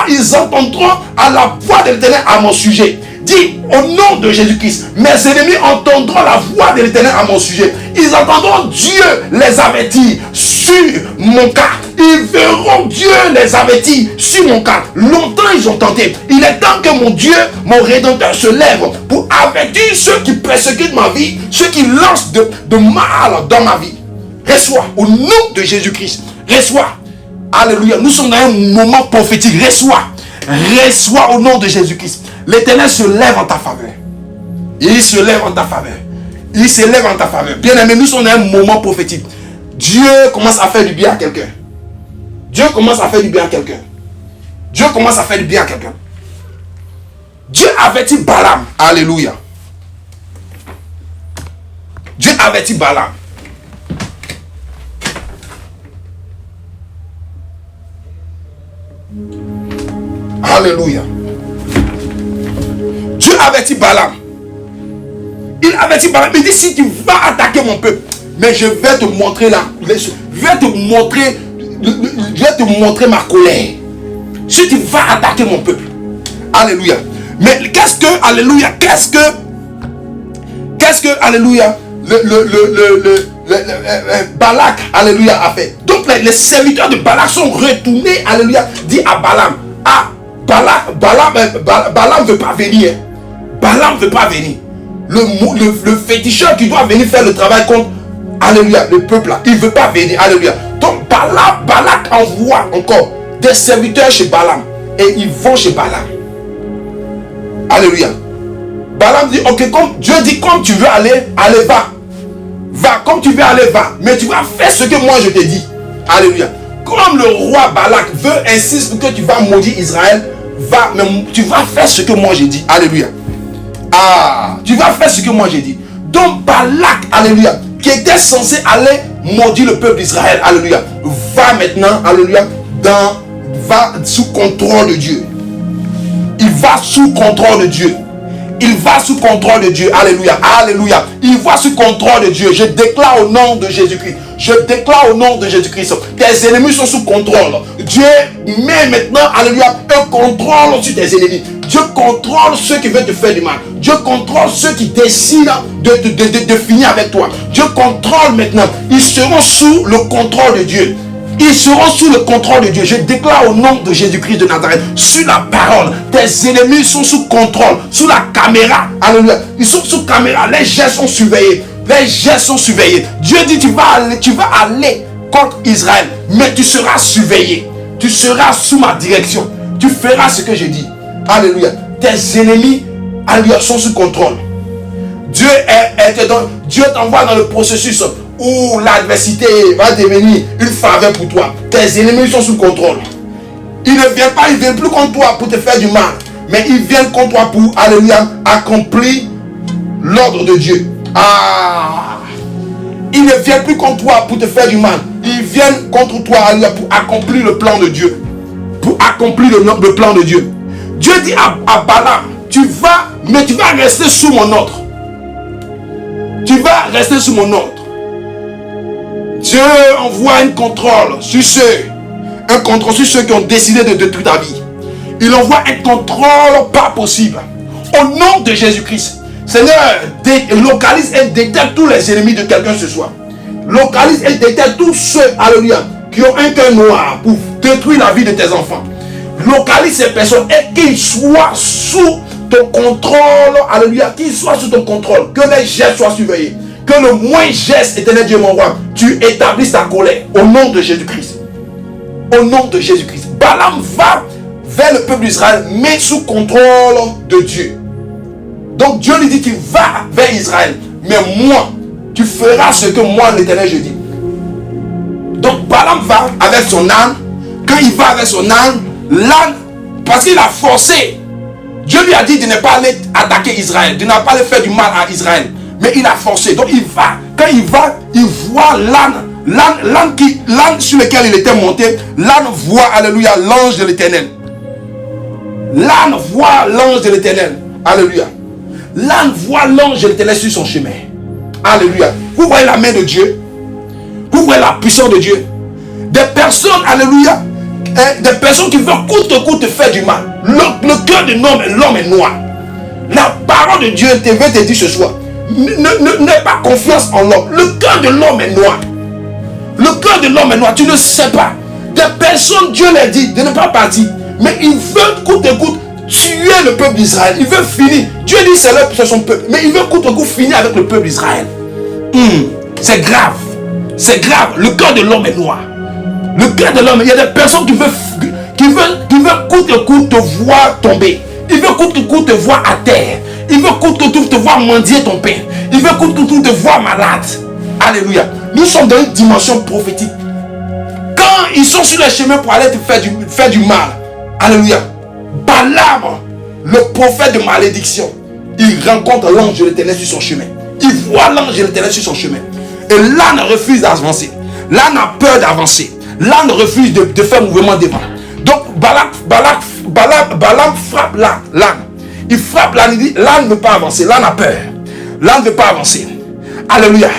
Ils entendront à la voix de l'Éternel à mon sujet. Dis au nom de Jésus-Christ, mes ennemis entendront la voix de l'Éternel à mon sujet. Ils entendront Dieu les avertir sur mon cas. Ils verront Dieu les avertir sur mon cas. Longtemps ils ont tenté. Il est temps que mon Dieu, mon Rédempteur se lève pour avertir ceux qui persécutent ma vie, ceux qui lancent de mal dans ma vie. Reçois au nom de Jésus-Christ. Reçois. Alléluia. Nous sommes dans un moment prophétique. Reçois au nom de Jésus-Christ. L'Éternel se lève en ta faveur. Il se lève en ta faveur. Il se lève en ta faveur. Bien aimé, nous sommes dans un moment prophétique. Dieu commence à faire du bien à quelqu'un. Dieu commence à faire du bien à quelqu'un. Dieu commence à faire du bien à quelqu'un. Dieu avertit Balaam. Alléluia. Dieu avertit Balaam. Alléluia. Dieu avertit Balaam. Il avertit Balaam. Il dit, si tu vas attaquer mon peuple, mais je vais te montrer je vais te montrer ma colère. Si tu vas attaquer mon peuple. Alléluia. Mais alléluia, qu'est-ce que alléluia, Balak, alléluia, a fait. Donc les serviteurs de Balak sont retournés, alléluia, dit à Balaam, Balaam ne veut pas venir. Balaam ne veut pas venir. le féticheur qui doit venir faire le travail contre, alléluia, le peuple là, il ne veut pas venir, alléluia. Donc Balak envoie encore des serviteurs chez Balaam et ils vont chez Balaam. Alléluia. Balaam dit, ok, comme Dieu dit, comme tu veux aller, allez, va. Va, comme tu veux aller, va. Mais tu vas faire ce que moi je te dis. Alléluia. Comme le roi Balak insiste que tu vas maudire Israël, va, mais tu vas faire ce que moi j'ai dit. Alléluia. Ah, tu vas faire ce que moi j'ai dit. Donc Balak, alléluia, qui était censé aller maudire le peuple d'Israël, alléluia, va maintenant, alléluia, va sous contrôle de Dieu. Il va sous contrôle de Dieu. Il va sous contrôle de Dieu. Alléluia. Alléluia. Il va sous contrôle de Dieu. Je déclare au nom de Jésus-Christ. Je déclare au nom de Jésus-Christ. Tes ennemis sont sous contrôle. Dieu met maintenant, alléluia, un contrôle sur tes ennemis. Dieu contrôle ceux qui veulent te faire du mal. Dieu contrôle ceux qui décident de finir avec toi. Dieu contrôle maintenant. Ils seront sous le contrôle de Dieu. Ils seront sous le contrôle de Dieu. Je déclare au nom de Jésus-Christ de Nazareth, sur la parole, tes ennemis sont sous contrôle, sous la caméra. Alléluia. Ils sont sous caméra. Les gestes sont surveillés. Les gestes sont surveillés. Dieu dit, tu vas aller contre Israël, mais tu seras surveillé. Tu seras sous ma direction. Tu feras ce que je dis. Alléluia. Tes ennemis, alléluia, sont sous contrôle. Dieu t'envoie dans le processus où l'adversité va devenir une faveur pour toi. Tes ennemis sont sous contrôle. Ils ne viennent plus contre toi pour te faire du mal, mais ils viennent contre toi pour, alléluia, accomplir l'ordre de Dieu. Ah! Ils ne viennent plus contre toi pour te faire du mal. Ils viennent contre toi, alléluia, pour accomplir le plan de Dieu. Pour accomplir le plan de Dieu. Dieu dit à Balaam, tu vas rester sous mon ordre. Tu vas rester sous mon ordre. Dieu envoie un contrôle sur ceux qui ont décidé de détruire ta vie. Il envoie un contrôle pas possible. Au nom de Jésus-Christ, Seigneur, localise et détecte tous les ennemis de quelqu'un ce soir. Localise et détecte tous ceux, alléluia, qui ont un cœur noir pour détruire la vie de tes enfants. Localise ces personnes et qu'ils soient sous ton contrôle, alléluia, qu'ils soient sous ton contrôle, que les gestes soient surveillés. Que le moins geste, éternel Dieu mon roi, tu établisses ta colère au nom de Jésus-Christ. Au nom de Jésus-Christ. Balaam va vers le peuple d'Israël, mais sous contrôle de Dieu. Donc Dieu lui dit, tu vas vers Israël, mais moi, tu feras ce que moi, l'éternel, je dis. Donc Balaam va avec son âne. Quand il va avec son âne, l'âne, parce qu'il a forcé, Dieu lui a dit de ne pas aller attaquer Israël, de ne pas aller faire du mal à Israël. Mais il a forcé. Donc il va. Quand il va, il voit l'âne sur lequel il était monté. L'âne voit, alléluia, l'ange de l'Éternel. L'âne voit l'ange de l'Éternel. Alléluia. L'âne voit l'ange de l'Éternel sur son chemin. Alléluia. Vous voyez la main de Dieu. Vous voyez la puissance de Dieu. Des personnes, alléluia, des personnes qui veulent coûte que coûte te faire du mal. Le cœur de l'homme est noir. La parole de Dieu veut te dire ce soir, n'aie pas confiance en l'homme. Le cœur de l'homme est noir. Le cœur de l'homme est noir. Tu ne sais pas. Des personnes, Dieu leur dit de ne pas partir. Mais ils veulent coûte que coûte tuer le peuple d'Israël. Ils veulent finir. Dieu dit c'est son peuple. Mais ils veulent coûte que coûte finir avec le peuple d'Israël. C'est grave. C'est grave. Le cœur de l'homme est noir. Le cœur de l'homme, il y a des personnes qui veulent coûte que coûte te voir tomber. Ils veulent coûte que coûte te voir à terre. Ils veulent coûte que coûte te voir mendier ton pain. Ils veulent coûte que coûte te voir malade. Alléluia. Nous sommes dans une dimension prophétique. Quand ils sont sur le chemin pour aller te faire du mal. Alléluia. Balaam, le prophète de malédiction, il rencontre l'ange de l'Éternel sur son chemin. Il voit l'ange de l'Éternel sur son chemin. Et l'âne refuse d'avancer. L'âne a peur d'avancer. L'âne refuse de faire mouvement devant. Donc Balaam frappe l'âne. Il frappe l'âne, il dit, l'âne ne veut pas avancer. L'âne a peur. L'âne ne veut pas avancer. Alléluia.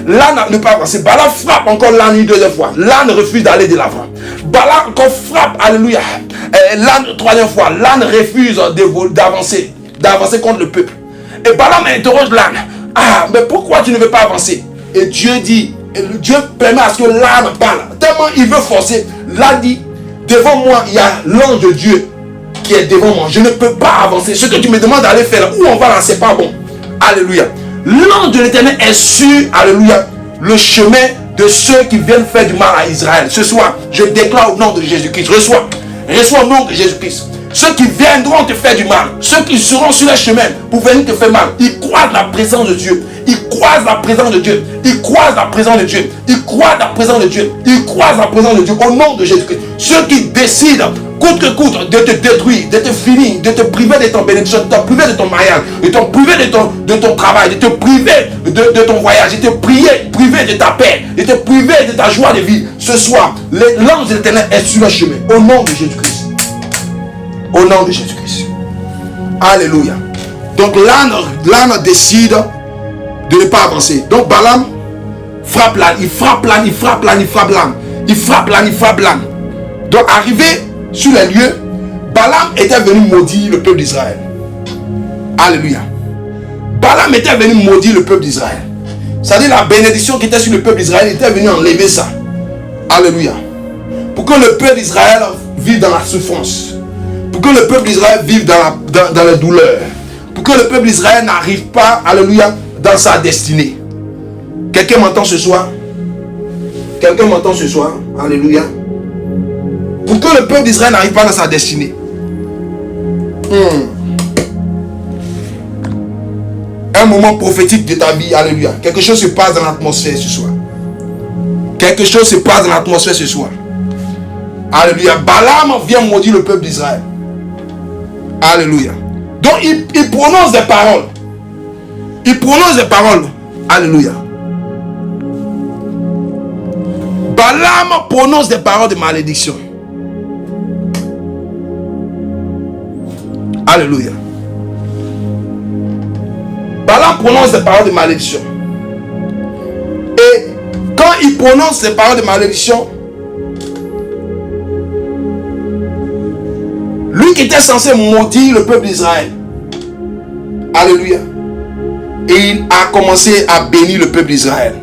L'âne ne veut pas avancer. Balaam frappe encore l'âne une deuxième fois. L'âne refuse d'aller de l'avant. Balaam encore frappe, alléluia. L'âne troisième fois. L'âne refuse d'avancer contre le peuple. Et Balaam interroge l'âne. Ah, mais pourquoi tu ne veux pas avancer? Et Dieu dit, Dieu permet à ce que l'âne parle. Tellement il veut forcer. L'âne dit, devant moi, il y a l'ange de Dieu qui est devant moi. Je ne peux pas avancer. Ce que tu me demandes d'aller faire, où on va là, c'est pas bon. Alléluia. L'ange de l'Éternel est sur, alléluia, le chemin de ceux qui viennent faire du mal à Israël. Ce soir, je déclare au nom de Jésus-Christ. Reçois au nom de Jésus-Christ. Ceux qui viendront te faire du mal, ceux qui seront sur le chemin pour venir te faire mal, ils croisent la présence de Dieu. Ils croisent la présence de Dieu. Ils croisent la présence de Dieu. Ils croisent la présence de Dieu. Ils croisent la présence de Dieu au nom de Jésus-Christ. Ceux qui décident, coûte que coûte, de te détruire, de te finir, de te priver de ton bénédiction, de te priver de ton mariage, de te priver de ton travail, de te priver de ton voyage, de te priver de ta paix, de te priver de ta joie de vie. Ce soir, l'ange de l'Éternel est sur le chemin au nom de Jésus-Christ. Au nom de Jésus-Christ. Alléluia. Donc l'âne décide de ne pas avancer. Donc Balaam frappe l'âne, il frappe l'âne, il frappe l'âne, il frappe l'âne, il frappe l'âne, il frappe l'âne. Donc arrivé sur les lieux, Balaam était venu maudire le peuple d'Israël. Alléluia. Balaam était venu maudire le peuple d'Israël. C'est-à-dire la bénédiction qui était sur le peuple d'Israël était venu enlever ça. Alléluia. Pour que le peuple d'Israël vive dans la souffrance. Pour que le peuple d'Israël vive dans la douleur. Pour que le peuple d'Israël n'arrive pas, alléluia, dans sa destinée. Quelqu'un m'entend ce soir? Quelqu'un m'entend ce soir? Alléluia. Pour que le peuple d'Israël n'arrive pas dans sa destinée. Un moment prophétique de ta vie, alléluia. Quelque chose se passe dans l'atmosphère ce soir. Quelque chose se passe dans l'atmosphère ce soir. Alléluia. Balaam vient maudire le peuple d'Israël. Alléluia. Donc il prononce des paroles. Il prononce des paroles. Alléluia. Balaam prononce des paroles de malédiction. Alléluia. Balaam prononce des paroles de malédiction. Et quand il prononce ces paroles de malédiction, lui qui était censé maudire le peuple d'Israël, alléluia, et il a commencé à bénir le peuple d'Israël.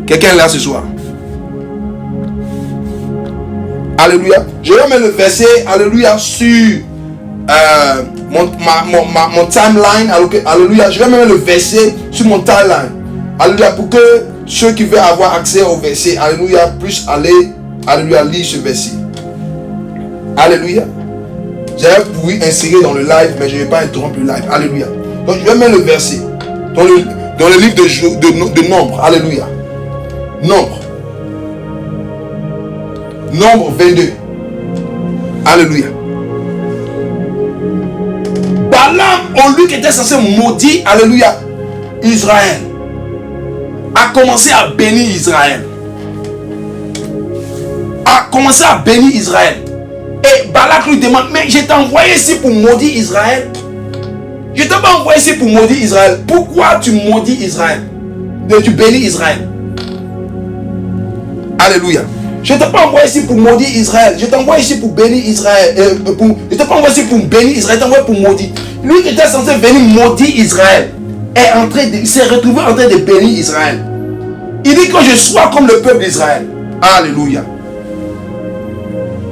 Quelqu'un est là ce soir? Alléluia. Je vais mettre le verset, alléluia, sur mon timeline. Alléluia. Je vais mettre le verset sur mon timeline. Alléluia. Pour que ceux qui veulent avoir accès au verset, alléluia, puissent aller, alléluia, lire ce verset. Alléluia. J'avais voulu insérer dans le live, mais je ne vais pas interrompre le live. Alléluia. Donc je vais mettre le verset dans le livre de Nombre. Alléluia. Nombre 22. Alléluia. Balaam, lui qui était censé maudire, alléluia, Israël, a commencé à bénir Israël. A commencé à bénir Israël. Et Balak lui demande, mais je t'ai envoyé ici pour maudire Israël. Je ne t'ai pas envoyé ici pour maudire Israël. Pourquoi tu maudis Israël? Tu bénis Israël. Alléluia. Je ne t'ai pas envoyé ici pour maudire Israël. Je t'envoie ici pour bénir Israël. Je ne t'ai pas envoyé ici pour bénir Israël. Je t'envoie pour maudire. Lui qui était censé venir maudire Israël, il s'est retrouvé en train de bénir Israël. Il dit que je sois comme le peuple d'Israël. Alléluia.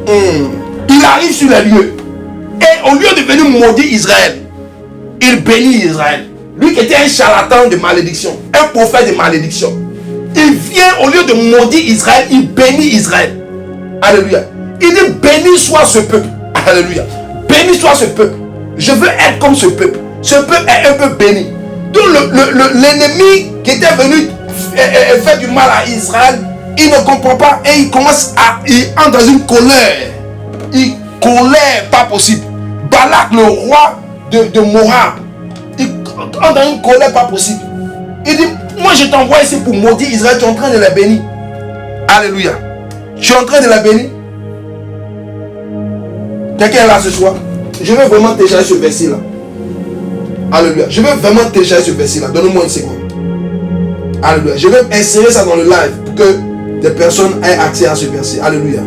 Il arrive sur les lieux. Et au lieu de venir maudire Israël, il bénit Israël. Lui qui était un charlatan de malédiction, un prophète de malédiction, il vient, au lieu de maudire Israël, il bénit Israël. Alléluia. Il dit, béni soit ce peuple. Alléluia. Béni soit ce peuple. Je veux être comme ce peuple. Ce peuple est un peu béni. Donc l'ennemi qui était venu faire du mal à Israël, il ne comprend pas et il entre dans une colère. Il colère pas possible. Balak, le roi de Moab, il entre dans une colère pas possible. Il dit, moi je t'envoie ici pour maudire Israël, tu es en train de la bénir. Alléluia. Je suis en train de la bénir. Quelqu'un est là ce soir? Je veux vraiment télécharger ce verset là. Alléluia. Je veux vraiment télécharger ce verset là. Donne-moi une seconde. Alléluia. Je vais insérer ça dans le live pour que des personnes aient accès à ce verset. Alléluia.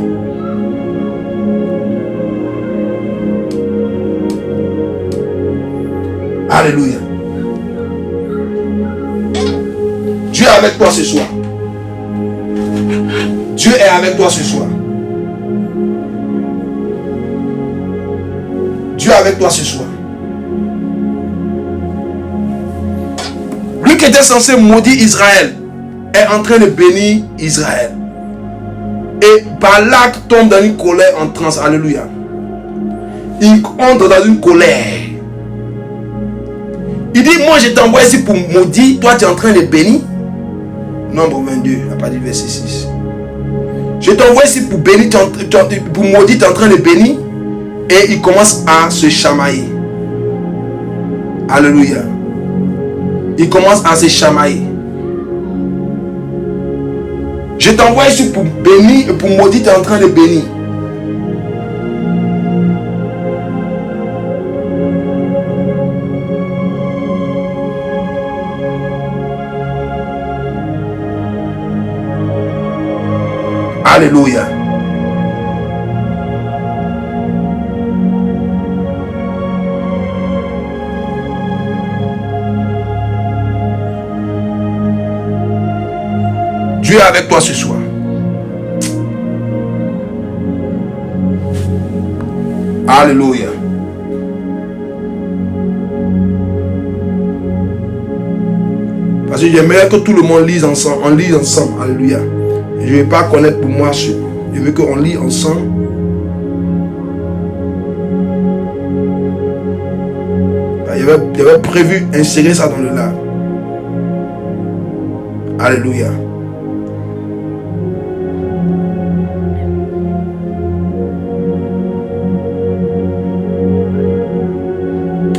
Alléluia. Dieu est avec toi ce soir. Dieu est avec toi ce soir. Dieu est avec toi ce soir. était censé maudire Israël est en train de bénir Israël. Et Balak tombe dans une colère en transe. Alléluia. Il entre dans une colère. Il dit, moi je t'envoie ici pour maudire, toi tu es en train de bénir. Nombre 22, à partir du verset 6. Je t'envoie ici pour bénir, pour maudire, tu es en train de bénir. Et il commence à se chamailler. Alléluia. Il commence à se chamailler. Je t'envoie ici pour bénir, pour maudire, tu es en train de bénir. Alléluia. Dieu est avec toi ce soir. Alléluia. Parce que j'aimerais que tout le monde lise ensemble. On lit ensemble. Alléluia. Je ne vais pas connaître pour moi. Je veux qu'on lit ensemble. J'avais prévu insérer ça dans le live. Alléluia.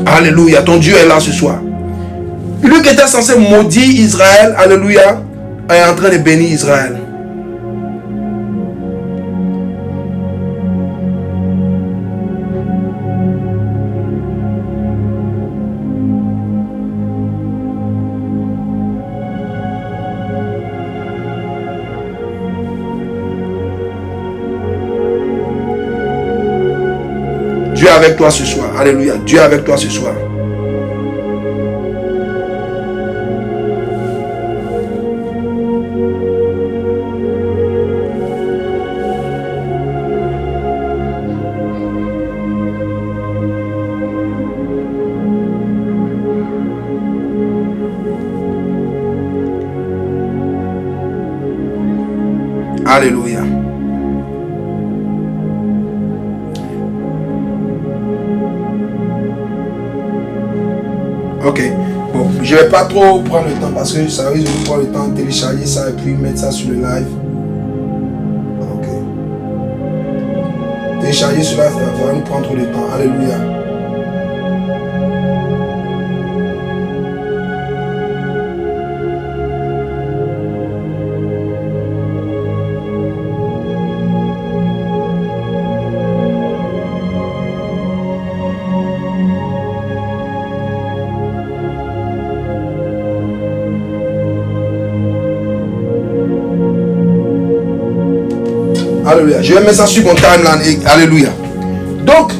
Alléluia. Ton Dieu est là ce soir. Lui qui était censé maudire Israël, alléluia, est en train de bénir Israël. Dieu est avec toi ce soir. Alléluia. Dieu est avec toi ce soir. Alléluia. Ok, bon, je ne vais pas trop prendre le temps parce que ça risque de prendre le temps de télécharger ça et puis mettre ça sur le live. Ok. Télécharger cela, ça va vraiment prendre trop de temps. Alléluia. Alléluia. Je vais mettre ça sur mon timeline. Alléluia. Donc,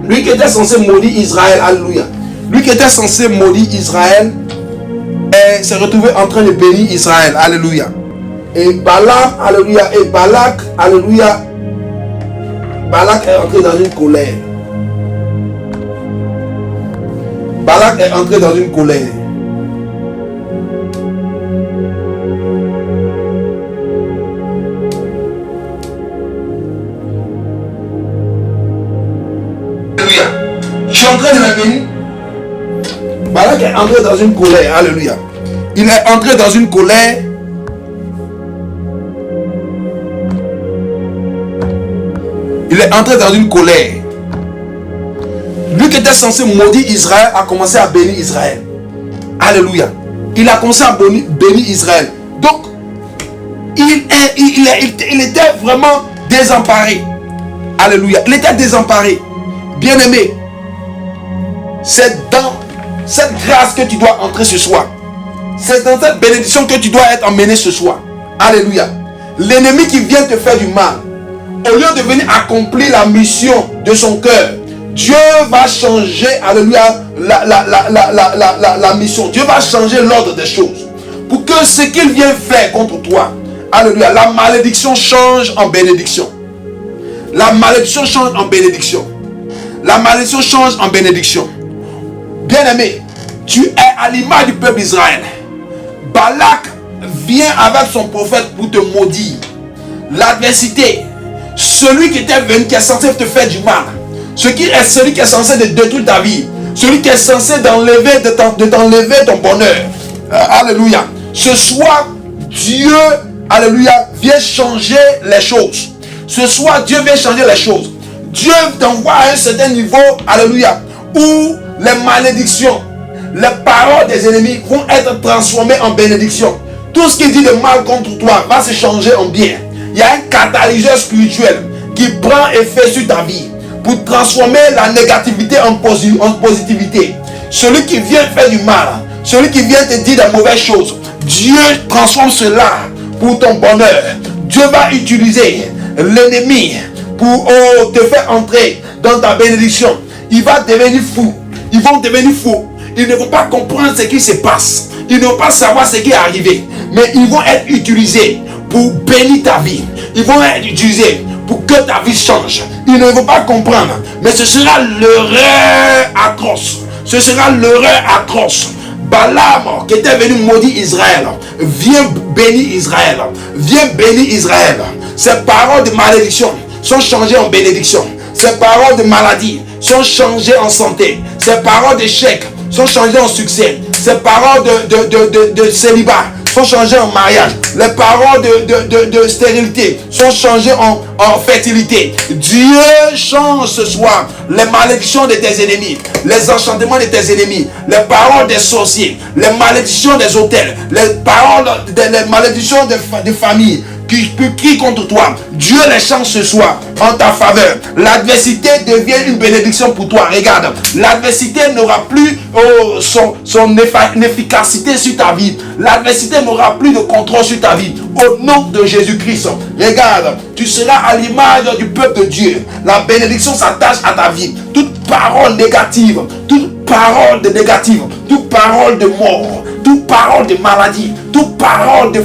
lui qui était censé maudire Israël, alléluia. Lui qui était censé maudire Israël s'est retrouvé en train de bénir Israël. Alléluia. Et Balaam, alléluia. Et Balak, alléluia. Balak est entré dans une colère. Balak est entré dans une colère. Je suis en train de la bénir. Balak est entré dans une colère. Alléluia. Il est entré dans une colère. Il est entré dans une colère. Lui qui était censé maudire Israël a commencé à bénir Israël. Alléluia. Il a commencé à bénir Israël. Donc, il était vraiment désemparé. Alléluia. Il était désemparé. Bien-aimé, c'est dans cette grâce que tu dois entrer ce soir. C'est dans cette bénédiction que tu dois être emmené ce soir. Alléluia. L'ennemi qui vient te faire du mal, au lieu de venir accomplir la mission de son cœur, Dieu va changer, alléluia, la mission. Dieu va changer l'ordre des choses. Pour que ce qu'il vient faire contre toi, alléluia, la malédiction change en bénédiction. La malédiction change en bénédiction. La malédiction change en bénédiction. Bien-aimé, Tu es à l'image du peuple d'Israël. Balak vient avec son prophète pour te maudire. L'adversité, celui qui était venu, qui est censé te faire du mal, celui qui est censé de détruire ta vie, celui qui est censé de t'enlever ton bonheur. Alléluia. Ce soir, Dieu, alléluia, vient changer les choses. Ce soir, Dieu vient changer les choses. Dieu t'envoie à un certain niveau, alléluia, où les malédictions, les paroles des ennemis vont être transformées en bénédictions. Tout ce qui dit de mal contre toi va se changer en bien. Il y a un catalyseur spirituel qui prend effet sur ta vie pour transformer la négativité en positivité. Celui qui vient faire du mal, celui qui vient te dire de mauvaises choses, Dieu transforme cela pour ton bonheur. Dieu va utiliser l'ennemi pour te faire entrer dans ta bénédiction. Il va devenir fou. Ils vont devenir fous. Ils ne vont pas comprendre ce qui se passe. Ils ne vont pas savoir ce qui est arrivé. Mais ils vont être utilisés pour bénir ta vie. Ils vont être utilisés pour que ta vie change. Ils ne vont pas comprendre. Mais ce sera l'erreur atroce. Ce sera l'erreur atroce. Balaam, qui était venu maudire Israël, vient bénir Israël. Viens bénir Israël. Ces paroles de malédiction sont changées en bénédiction. Ces paroles de maladie sont changées en santé. Ces paroles d'échec sont changées en succès. Ces paroles de célibat sont changées en mariage. Les paroles de stérilité sont changées en fertilité. Dieu change ce soir les malédictions de tes ennemis, les enchantements de tes ennemis, les paroles des sorciers, les malédictions des hôtels, les paroles les malédictions de famille qui contre toi. Dieu les change ce soir en ta faveur. L'adversité devient une bénédiction pour toi. Regarde, l'adversité n'aura plus son efficacité sur ta vie. L'adversité n'aura plus de contrôle sur ta vie. Au nom de Jésus-Christ, regarde, tu seras à l'image du peuple de Dieu. La bénédiction s'attache à ta vie. Toute parole négative, toute parole de négative, toute parole de mort, toute parole de maladie, toute parole de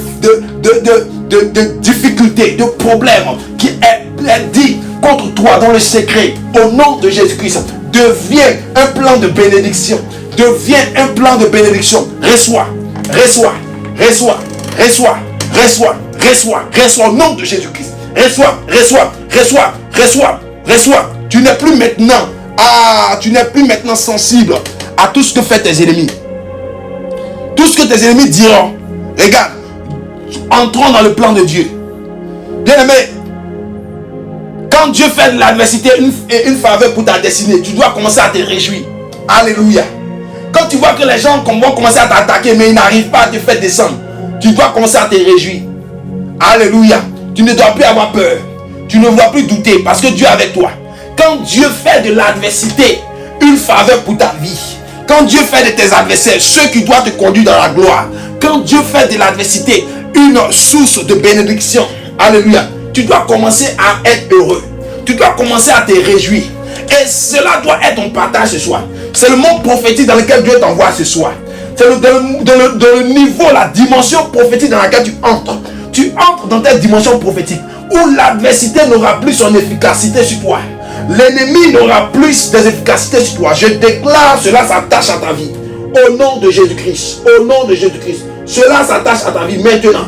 difficultés, de problèmes qui est dit contre toi dans le secret, au nom de Jésus-Christ, devient un plan de bénédiction. Devient un plan de bénédiction. Reçois, reçois, reçois, reçois, reçois, reçois, reçois au nom de Jésus-Christ. Reçois, reçois, reçois, reçois, reçois. Tu n'es plus maintenant, tu n'es plus maintenant sensible à tout ce que font tes ennemis. Tout ce que tes ennemis diront. Regarde, entrons dans le plan de Dieu. Bien-aimé, quand Dieu fait de l'adversité une faveur pour ta destinée, tu dois commencer à te réjouir. Alléluia. Quand tu vois que les gens vont commencer à t'attaquer, mais ils n'arrivent pas à te faire descendre, tu dois commencer à te réjouir. Alléluia. Tu ne dois plus avoir peur. Tu ne dois plus douter parce que Dieu est avec toi. Quand Dieu fait de l'adversité une faveur pour ta vie, quand Dieu fait de tes adversaires ceux qui doivent te conduire dans la gloire, quand Dieu fait de l'adversité une source de bénédiction, alléluia, tu dois commencer à être heureux. Tu dois commencer à te réjouir. Et cela doit être ton partage ce soir. C'est le monde prophétique dans lequel Dieu t'envoie ce soir. C'est dans le niveau, la dimension prophétique dans laquelle tu entres. Tu entres dans cette dimension prophétique où l'adversité n'aura plus son efficacité sur toi. L'ennemi n'aura plus d'efficacité sur toi. Je déclare, cela s'attache à ta vie. Au nom de Jésus-Christ. Au nom de Jésus-Christ. Cela s'attache à ta vie maintenant.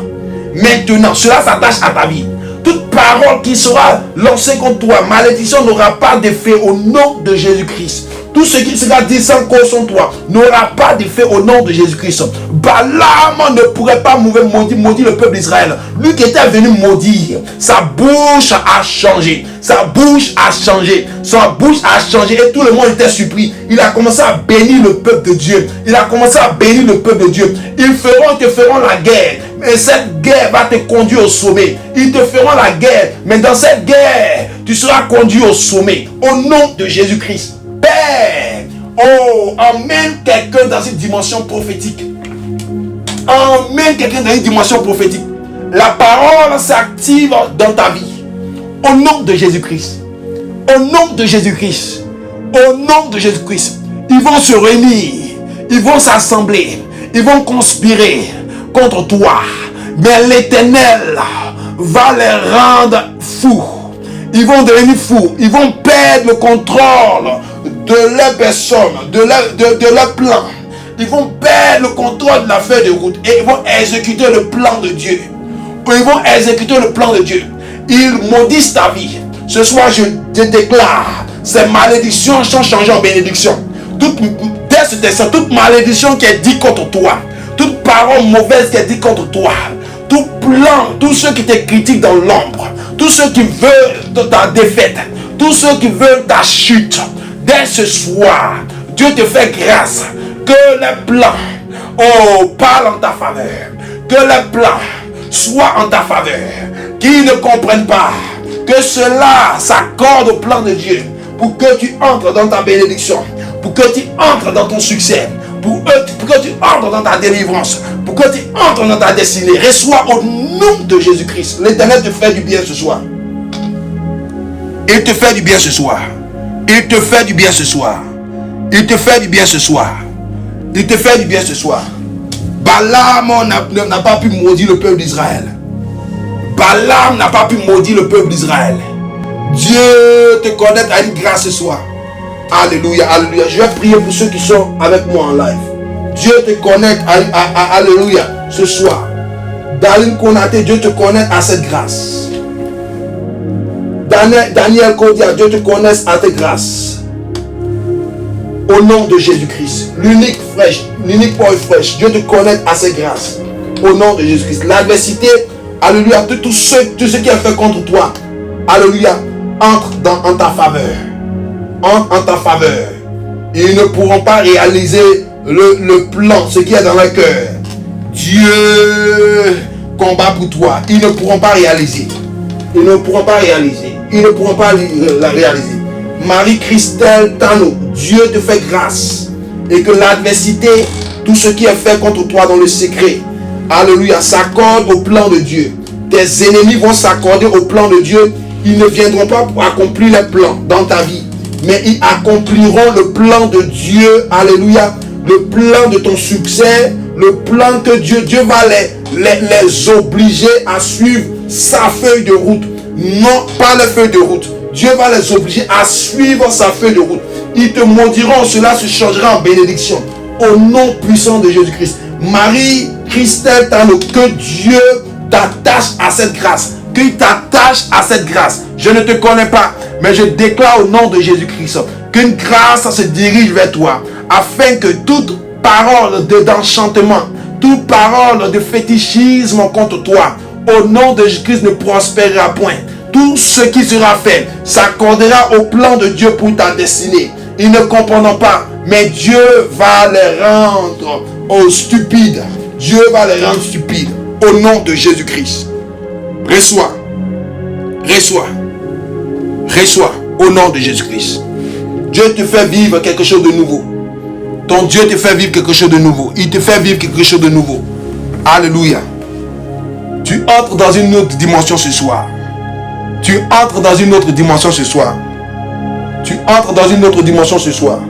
Maintenant, cela s'attache à ta vie. Toute parole qui sera lancée contre toi, malédiction n'aura pas d'effet au nom de Jésus-Christ. Tout ce qui sera dit sans cause en toi n'aura pas d'effet au nom de Jésus-Christ. Balaam ne pourrait pas maudire le peuple d'Israël. Lui qui était venu maudire, sa bouche a changé. Sa bouche a changé. Sa bouche a changé et tout le monde était surpris. Il a commencé à bénir le peuple de Dieu. Il a commencé à bénir le peuple de Dieu. Ils te feront la guerre. Mais cette guerre va te conduire au sommet. Ils te feront la guerre. Mais dans cette guerre, tu seras conduit au sommet. Au nom de Jésus-Christ. Père, emmène quelqu'un dans une dimension prophétique. Emmène quelqu'un dans une dimension prophétique. La parole s'active dans ta vie. Au nom de Jésus-Christ. Au nom de Jésus-Christ. Au nom de Jésus-Christ. Ils vont se réunir. Ils vont s'assembler. Ils vont conspirer contre toi. Mais l'Éternel va les rendre fous. Ils vont devenir fous. Ils vont perdre le contrôle de leur personne, de leur plan. ils vont perdre le contrôle de la feuille de route et ils vont exécuter le plan de Dieu. Ils vont exécuter le plan de Dieu. Ils maudissent ta vie. Ce soir, je déclare, ces malédictions sont changées en bénédiction. Dès ce instant, toute malédiction qui est dite contre toi, toute parole mauvaise qui est dite contre toi, tout plan, tous ceux qui te critiquent dans l'ombre, tous ceux qui veulent ta défaite, tous ceux qui veulent ta chute, dès ce soir, Dieu te fait grâce que les plans parlent en ta faveur, que les plans soient en ta faveur, qu'ils ne comprennent pas que cela s'accorde au plan de Dieu pour que tu entres dans ta bénédiction, pour que tu entres dans ton succès, pour que tu entres dans ta délivrance, pour que tu entres dans ta destinée. Reçois au nom de Jésus-Christ. L'Éternel te fait du bien ce soir. Il te fait du bien ce soir. Il te fait du bien ce soir. Il te fait du bien ce soir. Il te fait du bien ce soir. Balaam n'a pas pu maudire le peuple d'Israël. Balaam n'a pas pu maudire le peuple d'Israël. Dieu te connecte à une grâce ce soir. Alléluia, alléluia. Je vais prier pour ceux qui sont avec moi en live. Dieu te connecte à alléluia ce soir. Daline Konaté, Dieu te connecte à cette grâce. Daniel Kodia, Dieu te connecte à tes grâces. Au nom de Jésus-Christ. L'unique fraîche, l'unique oil fraîche. Dieu te connecte à ces grâces. Au nom de Jésus-Christ. L'adversité, alléluia, tout ce qui est fait contre toi, alléluia, entre en ta faveur. Entre en ta faveur. Ils ne pourront pas réaliser le plan, ce qui est dans leur cœur. Dieu combat pour toi. Ils ne pourront pas réaliser. Ils ne pourront pas réaliser. Ils ne pourront pas la réaliser. Marie-Christelle Tano, Dieu te fait grâce. Et que l'adversité, tout ce qui est fait contre toi dans le secret, alléluia, s'accorde au plan de Dieu. Tes ennemis vont s'accorder au plan de Dieu. Ils ne viendront pas pour accomplir les plans dans ta vie, mais ils accompliront le plan de Dieu, alléluia, le plan de ton succès, le plan que Dieu va les obliger à suivre sa feuille de route, non pas la feuille de route. Dieu va les obliger à suivre sa feuille de route. Ils te maudiront, cela se changera en bénédiction. Au nom puissant de Jésus-Christ. Marie-Christelle Tano, que Dieu t'attache à cette grâce. Qu'il t'attache à cette grâce. Je ne te connais pas, mais je déclare au nom de Jésus-Christ qu'une grâce se dirige vers toi, afin que toute parole d'enchantement, toute parole de fétichisme contre toi, au nom de Jésus-Christ, ne prospérera point. Tout ce qui sera fait s'accordera au plan de Dieu pour ta destinée. Ils ne comprendront pas, mais Dieu va les rendre stupides. Dieu va les rendre stupides. Au nom de Jésus-Christ. Reçois. Reçois. Reçois. Au nom de Jésus-Christ. Dieu te fait vivre quelque chose de nouveau. Ton Dieu te fait vivre quelque chose de nouveau. Il te fait vivre quelque chose de nouveau. Alléluia. Tu entres dans une autre dimension ce soir. Tu entres dans une autre dimension ce soir. Tu entres dans une autre dimension ce soir.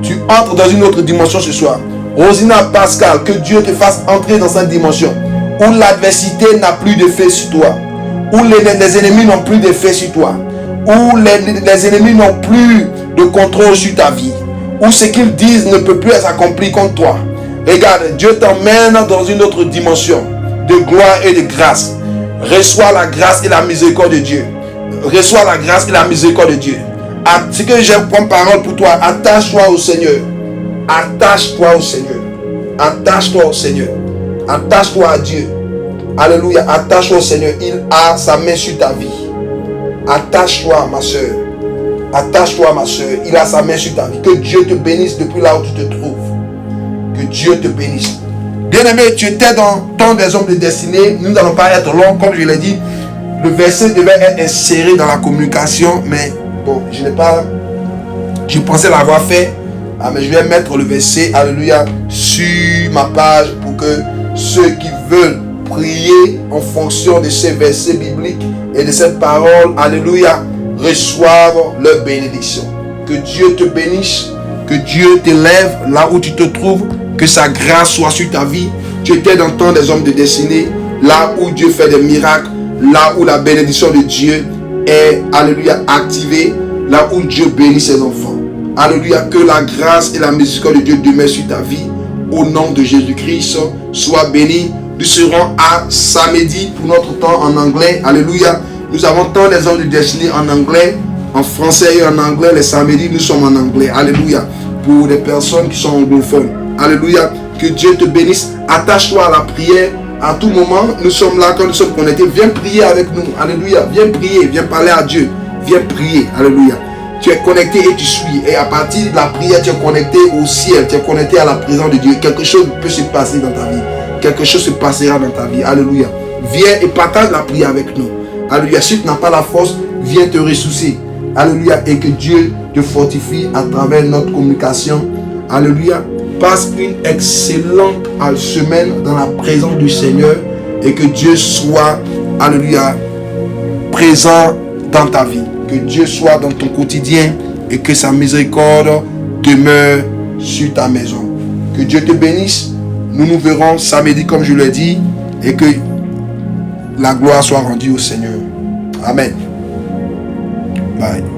Tu entres dans une autre dimension ce soir. Rosina Pascal, que Dieu te fasse entrer dans cette dimension où l'adversité n'a plus d'effet sur toi, où les ennemis n'ont plus d'effet sur toi, où les ennemis n'ont plus de contrôle sur ta vie, où ce qu'ils disent ne peut plus être accompli contre toi. Regarde, Dieu t'emmène dans une autre dimension de gloire et de grâce. Reçois la grâce et la miséricorde de Dieu. Reçois la grâce et la miséricorde de Dieu. Ce que j'ai comme parole pour toi, attache-toi au Seigneur. Attache-toi au Seigneur. Attache-toi au Seigneur. Attache-toi à Dieu. Alléluia. Attache-toi au Seigneur. Il a sa main sur ta vie. Attache-toi, ma soeur. Attache-toi, ma soeur. Il a sa main sur ta vie. Que Dieu te bénisse depuis là où tu te trouves. Que Dieu te bénisse. Bien-aimé, tu étais dans Temps des hommes de destinée. Nous n'allons pas être long, comme je l'ai dit. Le verset devait être inséré dans la communication, mais bon, je n'ai pas. Je pensais l'avoir fait. Mais je vais mettre le verset, alléluia, sur ma page pour que ceux qui veulent prier en fonction de ces versets bibliques et de cette parole, alléluia, reçoivent leur bénédiction. Que Dieu te bénisse, que Dieu t'élève là où tu te trouves, que sa grâce soit sur ta vie. Tu étais dans le temps des hommes de destinée, là où Dieu fait des miracles, là où la bénédiction de Dieu est, alléluia, activée, là où Dieu bénit ses enfants. Alléluia, que la grâce et la miséricorde de Dieu demeurent sur ta vie. au nom de Jésus-Christ. Sois béni. Nous serons à samedi pour notre temps en anglais. Alléluia. Nous avons tant les hommes de destinée en anglais, en français et en anglais. Les samedis, nous sommes en anglais. Alléluia. Pour les personnes qui sont anglophones. Alléluia. Que Dieu te bénisse. Attache-toi à la prière. À tout moment, nous sommes là quand nous sommes connectés. Viens prier avec nous. Alléluia. Viens prier. Viens parler à Dieu. Viens prier. Alléluia. Tu es connecté et tu suis. Et à partir de la prière, tu es connecté au ciel. Tu es connecté à la présence de Dieu. Quelque chose peut se passer dans ta vie. Quelque chose se passera dans ta vie. Alléluia. Viens et partage la prière avec nous. Alléluia. Si tu n'as pas la force, viens te ressourcer. Alléluia. Et que Dieu te fortifie à travers notre communication. Alléluia. Passe une excellente semaine dans la présence du Seigneur. Et que Dieu soit, alléluia, présent dans ta vie. Que Dieu soit dans ton quotidien. Et que sa miséricorde demeure sur ta maison. Que Dieu te bénisse. Nous nous verrons samedi comme je l'ai dit. Et que la gloire soit rendue au Seigneur. Amen. Bye.